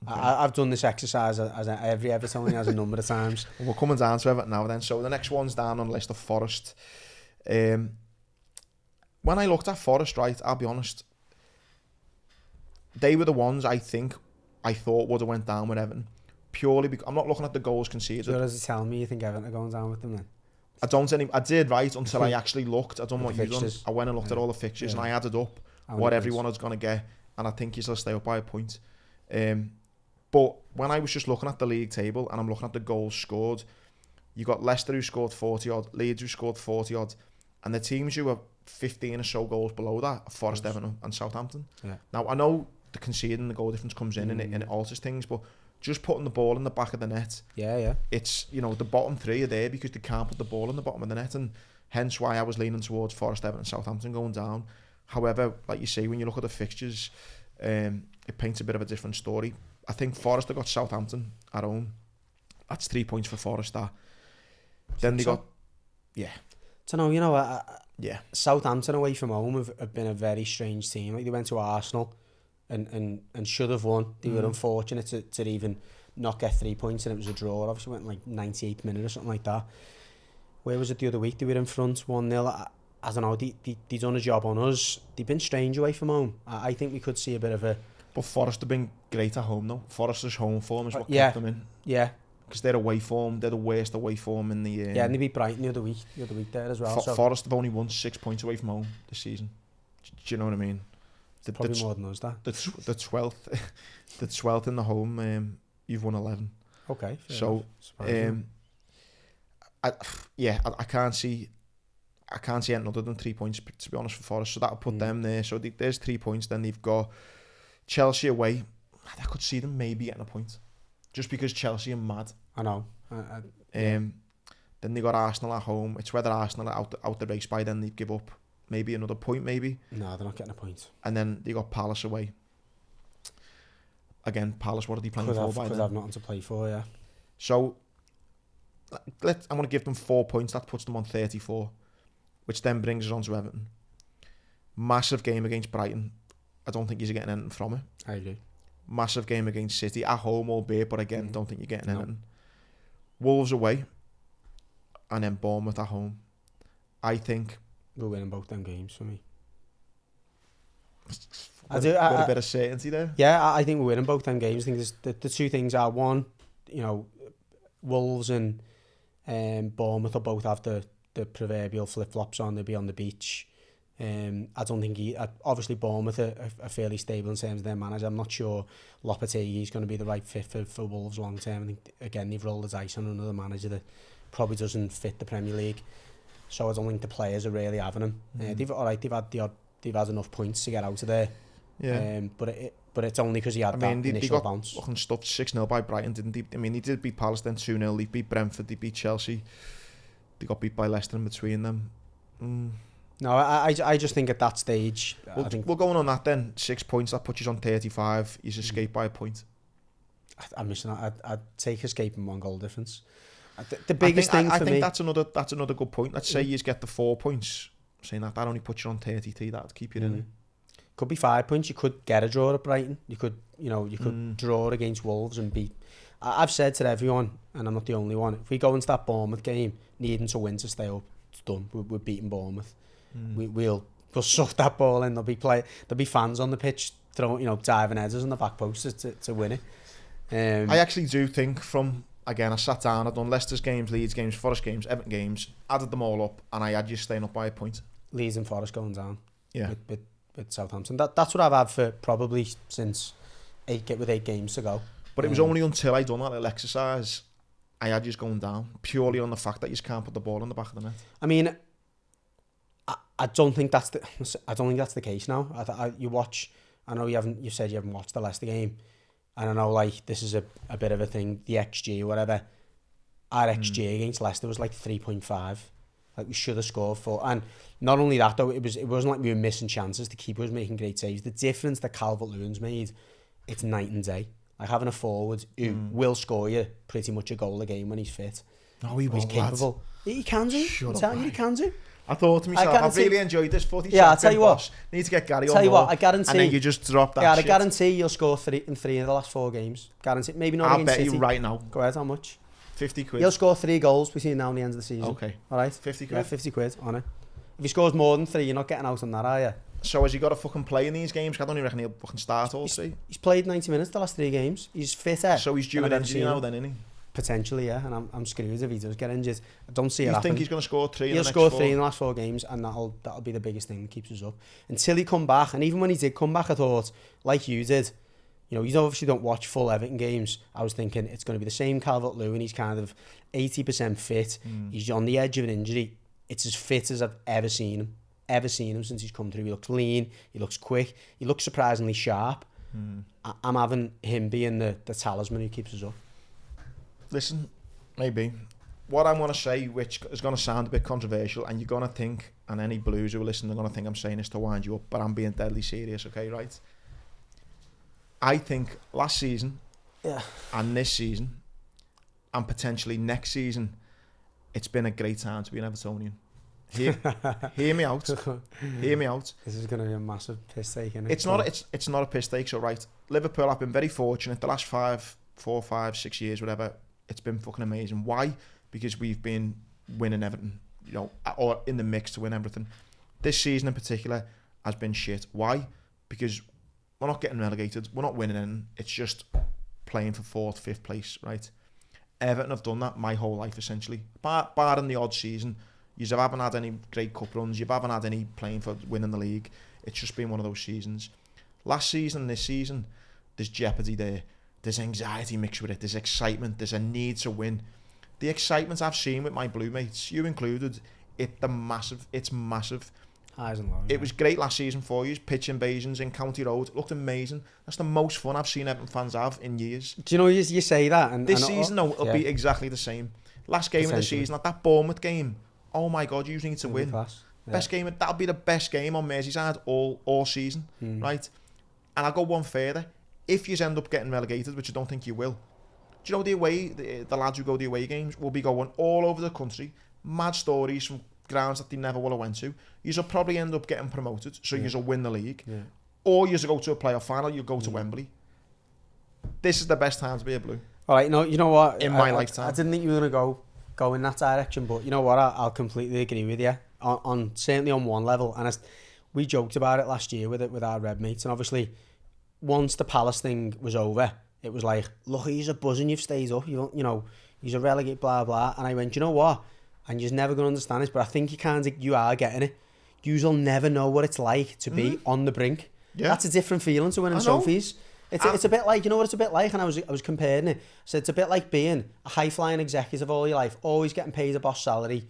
I've done this exercise as every Everton has a number of times. Well, we're coming down to Everton now then. So the next one's down on the list of Forest. When I looked at Forest, right, I'll be honest, they were the ones I thought would have went down with Everton. Purely because I'm not looking at the goals conceded. So does it tell me you think Everton are going down with them then? I did right until I actually looked. I don't know what you done. I went and looked at all the fixtures and I added up what everyone was going to get, and I think he'll stay up by a point. But when I was just looking at the league table and I'm looking at the goals scored, you got Leicester who scored 40 odd, Leeds who scored 40 odd, and the teams who were 15 or so goals below that are Forest, Everton and Southampton. Yeah. Now I know the conceding, the goal difference comes in and it alters things, but just putting the ball in the back of the net, it's, you know, the bottom three are there because they can't put the ball in the bottom of the net, and hence why I was leaning towards Forest, Everton and Southampton going down. However, like you say, when you look at the fixtures, it paints a bit of a different story. I think Forest have got Southampton at home. That's 3 points for Forest. Then they got, Southampton away from home have been a very strange team. Like they went to Arsenal and should have won. They were unfortunate to even not get 3 points, and it was a draw. Obviously went like 98th minute or something like that. Where was it the other week? They were in front 1-0. I don't know. They done a job on us. They've been strange away from home. I think we could see a bit of a. But Forest have been great at home though. Forest's home form is what kept them in. Yeah. Because they're away form. They're the worst away form in the. And they beat Brighton the other week there as well. Forest have only won 6 points away from home this season. Do you know what I mean? Probably more than us, that. The 12th in the home. You've won 11. Okay. So, I can't see anything other than 3 points, to be honest, for Forest. So that'll put them there. So there's 3 points. Then they've got Chelsea away. I could see them maybe getting a point, just because Chelsea are mad. I know. Then they got Arsenal at home. It's whether Arsenal are out the race by then they give up maybe another point, maybe. No, they're not getting a point. And then they got Palace away. Again, Palace, what are they playing for by then? Because I've nothing to play for, yeah. So I'm going to give them 4 points. That puts them on 34, which then brings us on to Everton. Massive game against Brighton. I don't think he's getting anything from it. I agree. Massive game against City at home, albeit, but again, don't think you're getting anything. Wolves away, and then Bournemouth at home. I think we're winning both them games for me. With a bit of certainty there. Yeah, I think we're winning both them games. I think the two things are, one, you know, Wolves and Bournemouth will both have the proverbial flip-flops on. They'll be on the beach. I don't think obviously Bournemouth are fairly stable in terms of their manager. I'm not sure Lopetegui is going to be the right fit for Wolves long term. I think again they've rolled the dice on another manager that probably doesn't fit the Premier League. So I don't think the players are really having him. They've had enough points to get out of there. Yeah. But it's only because he had that initial bounce. They got fucking stuffed 6-0 by Brighton, didn't they? I mean, they did beat Palace then 2-0. They beat Brentford. They beat Chelsea. They got beat by Leicester in between them. No, I just think at that stage... We're going on that then. 6 points, that puts you on 35. He's escaped by a point. I'm missing that. I'd take escaping 1 goal difference. The biggest thing for me... I think that's another good point. Let's say you get the 4 points. Saying that only puts you on 33. That'd keep you in it. Could be 5 points. You could get a draw at Brighton. You could draw against Wolves and beat... I've said to everyone, and I'm not the only one, if we go into that Bournemouth game needing to win to stay up, it's done. We're beating Bournemouth. We'll suck that ball in. There'll be fans on the pitch throwing, diving headers on the back post to win it. I actually do think I sat down, I've done Leicester's games, Leeds games, Forest games, Everton games, added them all up, and I had you staying up by a point. Leeds and Forest going down. Yeah. With Southampton. That's what I've had for probably since 8 games to go. But it was only until I done that little exercise I had you going down purely on the fact that you just can't put the ball in the back of the net. I mean, I don't think that's the case now. You watch. I know you said you haven't watched the Leicester game, and I know like this is a bit of a thing. The XG or whatever, our XG against Leicester was like 3.5. Like we should have scored 4. And not only that though, it wasn't like we were missing chances. The keeper was making great saves. The difference that Calvert-Lewin's made, it's night and day. Like having a forward who will score you pretty much a goal a game when he's fit. No, he won't. He's capable. He can do. I'm telling you, he can do. I thought to myself, I really enjoyed this footy. Yeah, I'll tell you what. Need to get Gary on board. Tell you what, I guarantee. And then you just drop that shit. I guarantee you'll score 3 in the last 4 games. Guarantee. Maybe not against City. I'll bet you right now. Go ahead, how much? 50 quid. He'll score 3 goals between now and the end of the season. Okay. All right. 50 quid. Yeah, 50 quid on it. If he scores more than 3, you're not getting out on that, are you? So has he got to fucking play in these games? I don't even reckon he'll fucking start all 3. He's played 90 minutes the last 3 games. He's fitter. So he's due an injury now then, isn't he? Potentially, yeah. And I'm screwed if he does get injured. I don't see it happen. You think he's going to score 3 in the next 4? He'll score 3 in the last 4 games, and that'll be the biggest thing that keeps us up. Until he come back, and even when he did come back, I thought, like you did, you know, you obviously don't watch full Everton games. I was thinking it's going to be the same Calvert-Lewin. He's kind of 80% fit. He's on the edge of an injury. It's as fit as I've ever seen him since he's come through. He looks lean, he looks quick, he looks surprisingly sharp. I'm having him being the talisman who keeps us up. Listen, maybe. What I'm going to say, which is going to sound a bit controversial, and you're going to think, and any Blues who are listening are going to think I'm saying this to wind you up, but I'm being deadly serious, okay, right? I think last season and this season and potentially next season, it's been a great time to be an Evertonian. Hear me out. Hear me out. This is going to be a massive piss take, isn't it? It's not a piss take, so right. Liverpool have been very fortunate the last 4, 5, 6 years, whatever. It's been fucking amazing. Why? Because we've been winning Everton, you know, or in the mix to win everything. This season in particular has been shit. Why? Because we're not getting relegated. We're not winning anything. It's just playing for 4th, 5th place, right? Everton have done that my whole life, essentially. Barring the odd season, you haven't had any great cup runs. You haven't had any playing for winning the league. It's just been one of those seasons. Last season and this season, there's jeopardy there. There's anxiety mixed with it. There's excitement. There's a need to win. The excitement I've seen with my blue mates, you included, it's massive. Highs and lows. It was great last season for you. Pitch invasions in County Road. It looked amazing. That's the most fun I've seen Everton fans have in years. Do you know you say that? And this season, no, it'll be exactly the same. Last game of the season, like that Bournemouth game. Oh my God, you need to win. Best game. That'll be the best game on Merseyside all season, right? And I'll go one further. If you end up getting relegated, which I don't think you will, do you know the lads who go the away games will be going all over the country, mad stories from grounds that they never will have went to. You'll probably end up getting promoted, so you'll win the league. Yeah. Or you'll go to a playoff final, you'll go to Wembley. This is the best time to be a Blue. All right, no, you know what? In my lifetime. I didn't think you were going to go in that direction, but you know what? I'll completely agree with you, on certainly on one level. And we joked about it last year with our red mates, and obviously once the Palace thing was over, it was like, look, he's a buzzing, you've stayed up, you know, he's a relegate, blah, blah. And I went, you know what? And you're never going to understand this, but I think you are getting it. You'll never know what it's like to be on the brink. Yeah. That's a different feeling to winning trophies. It's a bit like, you know what it's a bit like? And I was comparing it. So it's a bit like being a high-flying executive all your life, always getting paid a boss salary,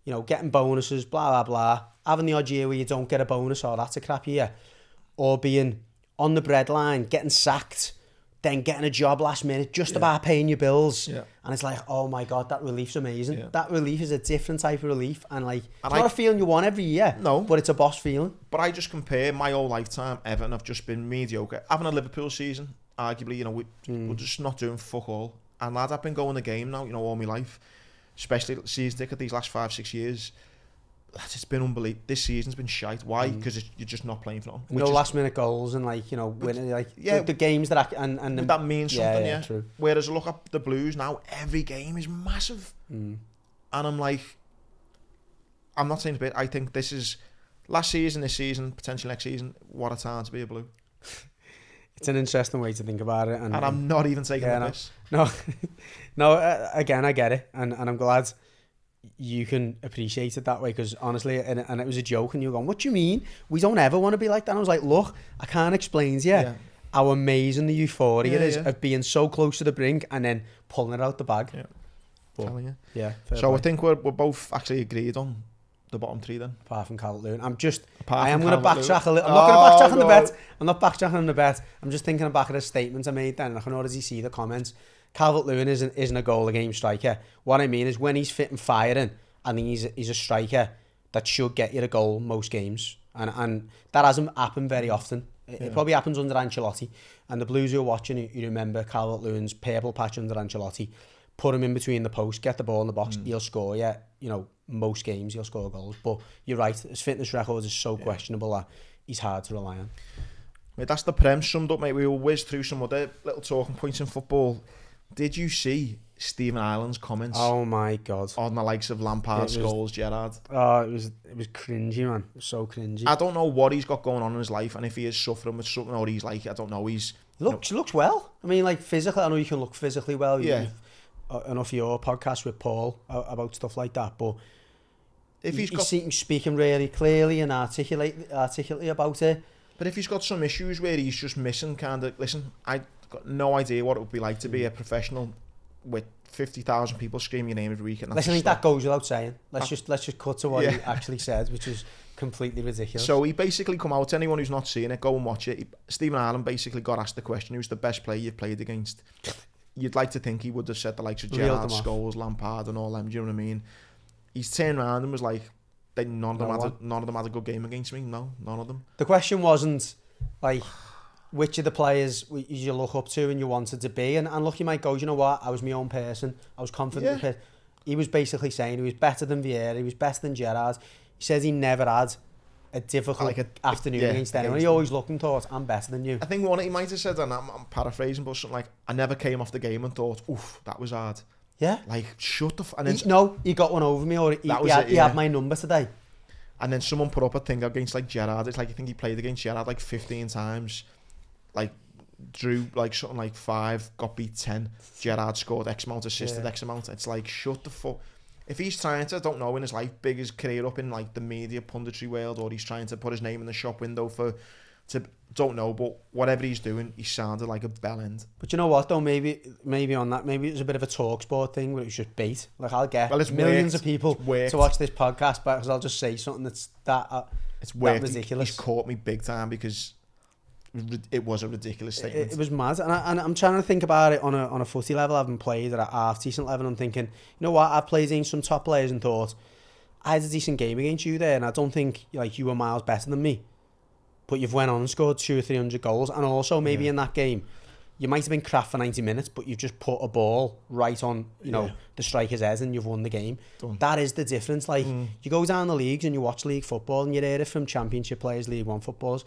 you know, getting bonuses, blah, blah, blah. Having the odd year where you don't get a bonus, or that's a crap year. Or being on the breadline, getting sacked, then getting a job last minute, just about paying your bills. Yeah. And it's like, oh my God, that relief's amazing. Yeah. That relief is a different type of relief. And like, it's not a feeling you want every year. No. But it's a boss feeling. But I just compare my whole lifetime, Everton have just been mediocre. Having a Liverpool season, arguably, you know, we're just not doing fuck all. And lads, I've been going the game now, you know, all my life. Especially season ticket these last 5-6 years. It's been unbelievable. This season's been shite. Why? Because you're just not playing for nothing. No last minute goals and like, you know, winning, like the games that and that means something. Yeah, true. Whereas I look at the Blues now, every game is massive, and I'm like, I'm not saying a bit. I think this is last season, this season, potentially next season. What a time to be a Blue. It's an interesting way to think about it, and I'm not even taking the piss. No. Again, I get it, and I'm glad you can appreciate it that way, because honestly, and it was a joke, and you're going, what do you mean? We don't ever want to be like that. And I was like, look, I can't explain to you how amazing the euphoria is of being so close to the brink and then pulling it out the bag. Telling you. Yeah. So I think we're both actually agreed on the bottom three then. Apart from Calvert-Lewin. I'm going to Calvert-Lewin. backtrack a little. I'm not going to backtrack on the bet. I'm not backtracking on the bet. I'm just thinking back at the statements I made then, and I can already see the comments. Calvert-Lewin isn't a goal-a-game striker. What I mean is when he's fit and firing, and he's a striker that should get you a goal most games. And that hasn't happened very often. It probably happens under Ancelotti. And the Blues who are watching, you remember Calvert-Lewin's purple patch under Ancelotti. Put him in between the posts, get the ball in the box, he'll score, most games he'll score goals. But you're right, his fitness record is so questionable that he's hard to rely on. Mate, that's the Prem summed up, mate. We will whiz through some other little talking points in football. Did you see Stephen Ireland's comments? Oh my God. On the likes of Lampard, Scholes, Gerrard. Oh, it was cringy, man. It was so cringy. I don't know what he's got going on in his life, and if he is suffering with something or he's like, I don't know, he's... Looks well. I mean, like, physically, I know you can look physically well. Yeah. Enough of your podcast with Paul about stuff like that, but if he's speaking really clearly and articulately about it. But if he's got some issues where he's just missing listen, I got no idea what it would be like to be a professional with 50,000 people screaming your name every week. And I think that goes without saying. Let's just cut to what he actually said, which is completely ridiculous. So he basically come out, anyone who's not seen it, go and watch it. Stephen Ireland basically got asked the question, who's the best player you've played against? You'd like to think he would have said the likes of Gerrard, Scholes, Lampard and all them, do you know what I mean? He's turned around and was like, none of them had a good game against me. No, none of them. The question wasn't like which of the players you look up to and you wanted to be, and look, he might go, you know what, I was my own person, I was confident. Yeah. He was basically saying he was better than Vieira, he was better than Gerrard. He says he never had a difficult afternoon against anyone. He always looked and thought, I'm better than you. I think one he might have said, and I'm paraphrasing, but something like, I never came off the game and thought, oof, that was hard. Yeah. Like, shut the he got one over me, or he had my number today. And then someone put up a thing against like Gerrard. It's like, I think he played against Gerrard like 15 times. Like, drew like something like 5, got beat 10. Gerrard scored X amount, assisted X amount. It's like, shut the fuck. If he's trying to, I don't know, in his life, big his career up in like the media punditry world, or he's trying to put his name in the shop window don't know, but whatever he's doing, he sounded like a bellend. But you know what though, maybe on that, maybe it was a bit of a talk sport thing where it was just bait. Like, I'll get millions of people to watch this podcast, but because I'll just say something that's that ridiculous. He's caught me big time because it was a ridiculous statement. It was mad, and I'm trying to think about it on a footy level. I haven't played at a half decent level. I'm thinking, you know what, I've played against some top players and thought I had a decent game against you there, and I don't think like you were miles better than me. But you've went on and scored 200 or 300 goals, and also maybe in that game you might have been crap for 90 minutes, but you've just put a ball right on the striker's head and you've won the game. Done. That is the difference. Like, you go down the leagues and you watch league football and you hear it from Championship players, League One footballers.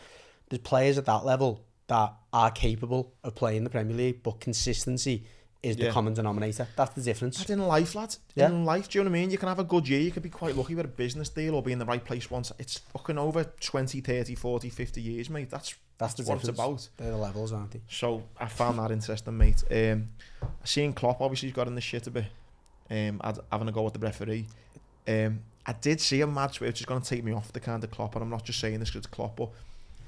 There's players at that level that are capable of playing the Premier League, but consistency is the common denominator. That's the difference. That's in life, lads. In life, do you know what I mean? You can have a good year, you could be quite lucky with a business deal or be in the right place once. It's fucking over 20, 30, 40, 50 years, mate. That's what it's about. They're the levels, aren't they? So I found that interesting, mate. I seen Klopp, obviously he's got in the shit a bit, having a go at the referee. I did see a match which is going to take me off the kind of Klopp, and I'm not just saying this because it's Klopp, but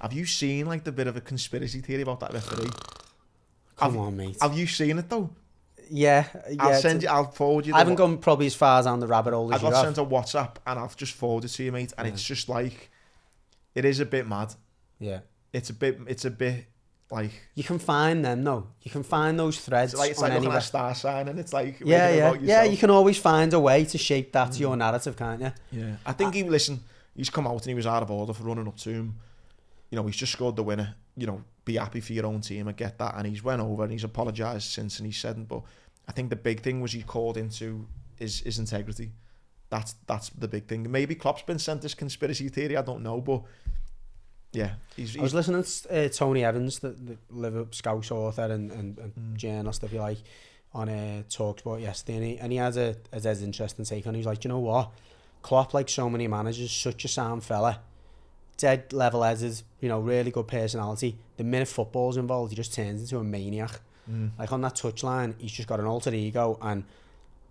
have you seen like the bit of a conspiracy theory about that referee? Come on, mate. Have you seen it though? Yeah. I'll forward you. I haven't gone probably as far down the rabbit hole as you have. I got sent a WhatsApp and I've just forwarded it to you, mate. And it's just like, it is a bit mad. Yeah. It's a bit like. You can find them, though. You can find those threads. It's like looking at a star sign, and it's like. Yeah. You can always find a way to shape that to your narrative, can't you? Yeah. I think he's come out and he was out of order for running up to him. You know, he's just scored the winner. You know, be happy for your own team. I get that. And he's went over and he's apologised since, and he said, but I think the big thing was he called into his integrity. That's the big thing. Maybe Klopp's been sent this conspiracy theory, I don't know, but yeah. I was listening to Tony Evans, the Liverpool Scouse author and journalist, if you like, on TalkSport yesterday, and he had a dead interesting take on it. He was like, you know what? Klopp, like so many managers, such a sound fella. Dead level-headed, you know, really good personality. The minute football's involved, he just turns into a maniac. Like on that touchline, he's just got an alter ego, and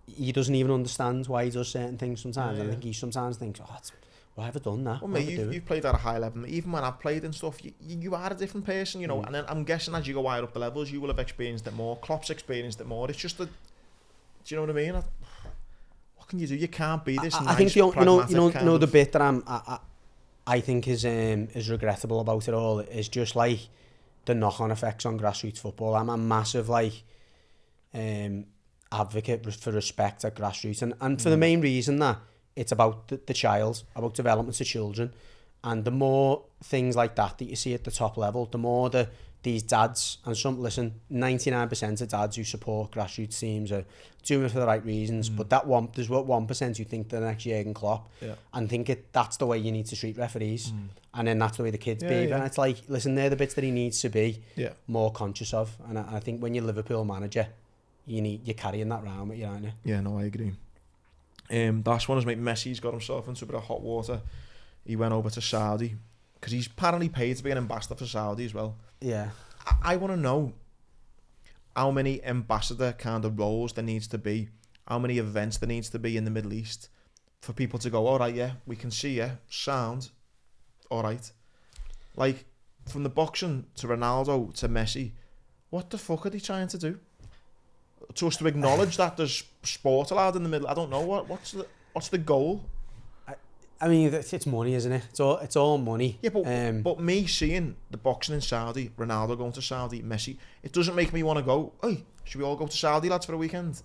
he doesn't even understand why he does certain things sometimes. I think he sometimes thinks, why have I done that? Well, mate, you've played at a high level. Even when I've played and stuff, you are a different person, you know. And then I'm guessing as you go higher up the levels, you will have experienced it more. Klopp's experienced it more. It's just do you know what I mean? what can you do? You can't be this I think the the bit that I think is regrettable about it all is just like the knock-on effects on grassroots football. I'm a massive advocate for respect at grassroots, and for the main reason that it's about the child, about development of children, and the more things like that you see at the top level, the more these dads, and 99% of dads who support grassroots teams are doing it for the right reasons, but there's 1% who think the next Jurgen Klopp, and think that's the way you need to treat referees, and then that's the way the kids behave, and it's like, listen, they're the bits that he needs to be more conscious of, and I think when you're Liverpool manager, you're carrying that round with you, aren't you? Yeah, no, I agree. Last one is Messi's got himself into a bit of hot water. He went over to Saudi because he's apparently paid to be an ambassador for Saudi as well. Yeah. I want to know how many ambassador kind of roles there needs to be, how many events there needs to be in the Middle East for people to go, all right, yeah, we can see you, sound, all right. Like, from the boxing to Ronaldo to Messi, what the fuck are they trying to do? To us to acknowledge that there's sport allowed in the middle. I don't know what's the goal. I mean, it's money, isn't it? It's all money. Yeah, but me seeing the boxing in Saudi, Ronaldo going to Saudi, Messi, it doesn't make me want to go, hey, should we all go to Saudi, lads, for a weekend?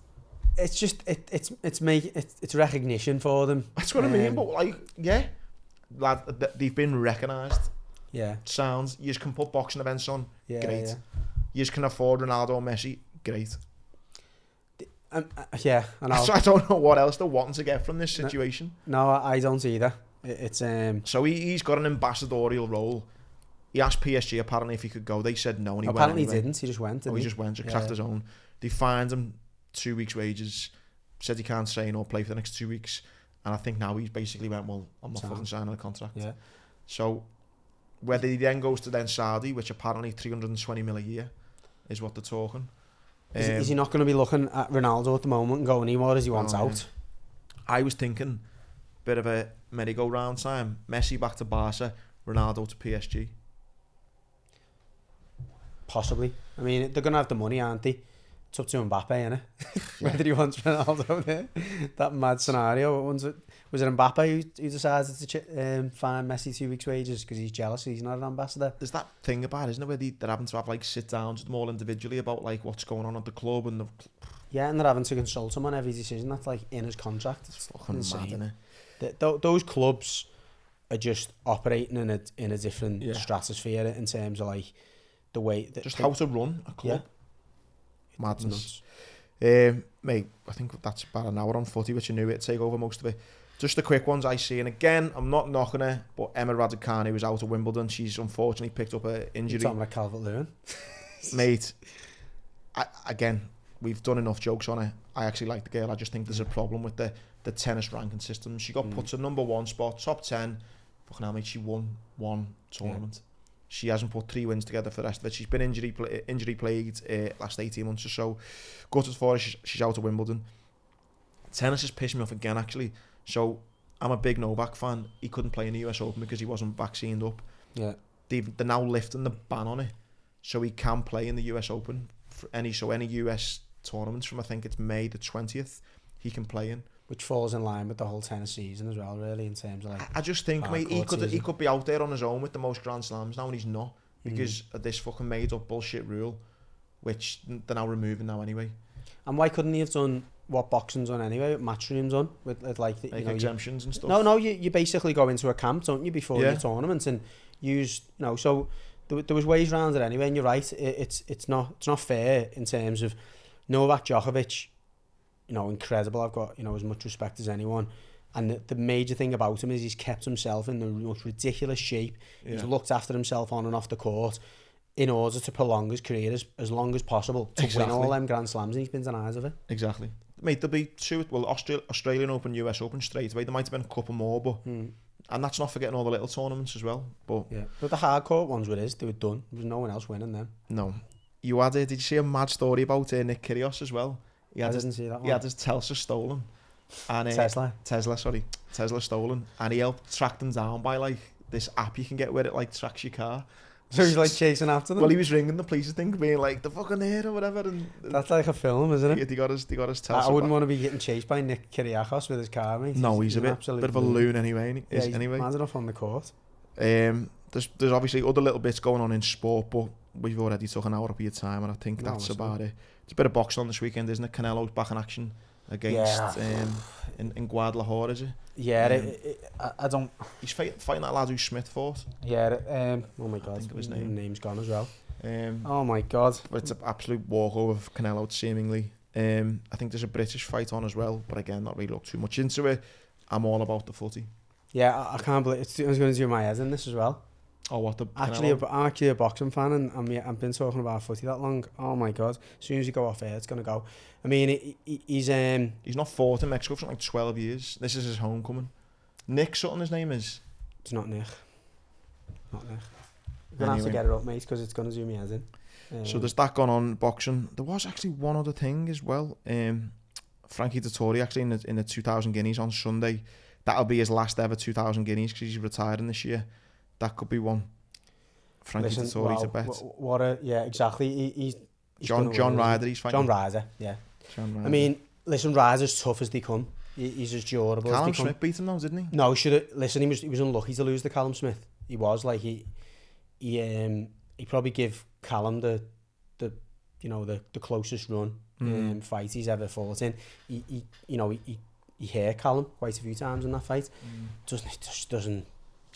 It's just it's recognition for them. That's what I mean. But like, yeah, lad, they've been recognised. Yeah. Sounds. You just can put boxing events on. Yeah, great. Yeah. You just can afford Ronaldo or Messi. Great. Yeah, and I don't know what else they're wanting to get from this situation. No, I don't either. It's So he's got an ambassadorial role. He asked PSG apparently if he could go. They said no, and he apparently went anyway. Didn't. He just went. He just went. Just cracked his own. They fined him 2 weeks' wages. Said he can't train or play for the next 2 weeks. And I think now he's basically went, well, I'm not fucking signing a contract. Yeah. So whether he then goes to then Saudi, which apparently 320 mil a year is what they're talking. Is he not going to be looking at Ronaldo at the moment and going, what does he want out? I was thinking, bit of a merry-go-round time. Messi back to Barca, Ronaldo to PSG. Possibly. I mean, they're going to have the money, aren't they? It's up to Mbappe, innit? Whether he wants Ronaldo there. That mad scenario. Was it Mbappe who decided to fine Messi 2 weeks' wages because he's jealous he's not an ambassador? There's that thing about it, isn't it, where they're having to have like sit-downs with them all individually about like what's going on at the club and yeah, and they're having to consult him on every decision that's like in his contract. It's fucking mad, isn't it? Those clubs are just operating in a different stratosphere in terms of like the way that how to run a club. Yeah. Madness. Mate, I think that's about an hour on footy, which you knew it'd take over most of it. Just the quick ones I see, and again, I'm not knocking her, but Emma Raducanu was out of Wimbledon. She's unfortunately picked up an injury. You're talking like Calvert-Lewin. Mate, again, we've done enough jokes on her. I actually like the girl. I just think there's a problem with the tennis ranking system. She got put to number 1 spot, top 10. Fucking hell, mate, she won one tournament. Yeah. She hasn't put 3 wins together for the rest of it. She's been injury plagued last 18 months or so. Gutted for her, she's out of Wimbledon. Tennis has pissed me off again, actually. So I'm a big Novak fan. He couldn't play in the US Open because he wasn't vaccinated up. Yeah. They're now lifting the ban on it, so he can play in the US Open for any US tournaments from I think it's May the 20th. He can play in. Which falls in line with the whole tennis season as well, really, in terms of like. I just think, mate, he could be out there on his own with the most Grand Slams now, and he's not because of this fucking made up bullshit rule, which they're now removing now anyway. And why couldn't he have done what boxing's on anyway? What Matchroom's on with like exemptions and stuff. No, you basically go into a camp, don't you, before your tournament and use so there was ways around it anyway. And you're right, it's not fair in terms of Novak Djokovic. Incredible. I've got, as much respect as anyone. And the major thing about him is he's kept himself in the most ridiculous shape. Yeah. He's looked after himself on and off the court in order to prolong his career as long as possible to win all them Grand Slams, and he's been denied of it. Exactly. Mate, there'll be 2, Australian Open, US Open straight away. There might have been a couple more, but and that's not forgetting all the little tournaments as well. But the hardcore ones they were done. There was no one else winning them. No. Did you see a mad story about Nick Kyrgios as well? I didn't see that one. He had his Tesla stolen. And Tesla stolen. And he helped track them down by like this app you can get where it like tracks your car. So he's like chasing after them? Well, he was ringing the police, I think, being like, the fucking there or whatever. And that's like a film, isn't it? He got his tail. I wouldn't want to be getting chased by Nick Kyrgiakos with his car, mate. No, he's a bit of a loon anyway. He's anyway. mad enough on the court. There's obviously other little bits going on in sport, but we've already took an hour of your time, and I think that's about it. There's a bit of boxing on this weekend, isn't it? Canelo's back in action against in Guadalajara, is it? Yeah, I don't... He's fighting that lad who Smith fought. Yeah, oh my God, his name's gone as well. Oh my God. But it's an absolute walkover for Canelo, seemingly. I think there's a British fight on as well, but again, not really look too much into it. I'm all about the footy. Yeah, I can't believe it's going to do my head in this as well. Oh, what the I'm actually a boxing fan, and I've been talking about footy that long. Oh my God! As soon as you go off air, it's gonna go. I mean, he's not fought in Mexico for like 12 years. This is his homecoming. Nick Sutton, his name is. It's not Nick. You're gonna have to get it up, mate, because it's gonna zoom me head in. So there's that gone on boxing. There was actually one other thing as well. Frankie Dettori actually in the 2,000 guineas on Sunday. That'll be his last ever 2,000 guineas because he's retiring this year. That could be one. Frankie Dettori to bet. Yeah, exactly. He's John Ryder. He's fighting. John Ryder, yeah. John Ryder. I mean, listen, Ryder's tough as they come. He's as durable Callum as they come. Smith beat him though, didn't he? No, listen, he was unlucky to lose to Callum Smith. He was like he probably give Callum the closest run fight he's ever fought in. He hurt Callum quite a few times in that fight.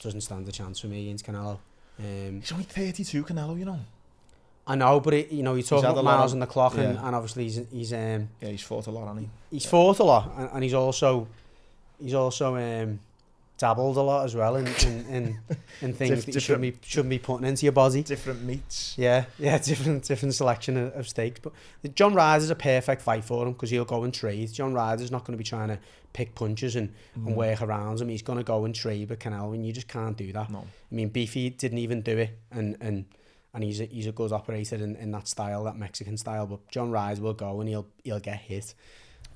Doesn't stand a chance for me against Canelo. He's only 32, Canelo, you know. I know, but you're talking about miles on the clock, and obviously he's he's fought a lot, hasn't he? He's fought a lot, and he's also dabbled a lot as well in things that you shouldn't be putting into your body. Different meats. Yeah, different selection of steaks. But John Ryder's a perfect fight for him because he'll go and trade. John Ryder's not going to be trying to pick punches and work around him. He's going to go and trade with Canelo, and you just can't do that. No. I mean, Beefy didn't even do it, and he's a good operator in that style, that Mexican style. But John Ryder will go and he'll get hit.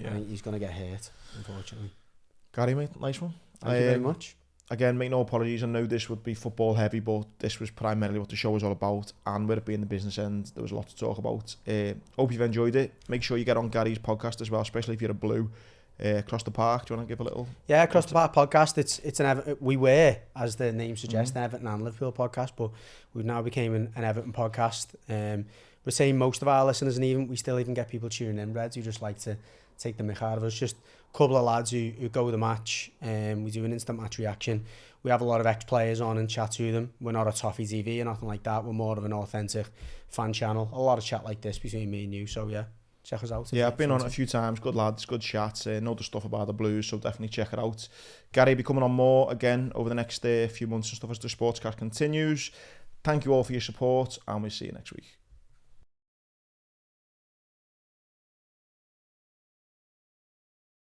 Yeah, and he's going to get hit, unfortunately. Gary, mate, nice one. Thank you very much. Again, make no apologies. I know this would be football heavy, but this was primarily what the show was all about. And with it being the business end, there was a lot to talk about. Hope you've enjoyed it. Make sure you get on Gary's podcast as well, especially if you're a Blue. Across the Park, do you want to give a little? Yeah, Across the Park podcast. It's we were, as the name suggests, an Everton and Liverpool podcast, but we've now became an Everton podcast. We're saying most of our listeners, and we still even get people tuning in, Reds, who just like to take the mick out of us. Just a couple of lads who go with the match. We do an instant match reaction. We have a lot of ex-players on and chat to them. We're not a Toffee TV or nothing like that. We're more of an authentic fan channel. A lot of chat like this between me and you. So yeah, check us out. Yeah, I've been on it a few times. Good lads, good chats. Know the stuff about the Blues, so definitely check it out. Gary will be coming on more again over the next few months and stuff as the Sportscast continues. Thank you all for your support, and we'll see you next week.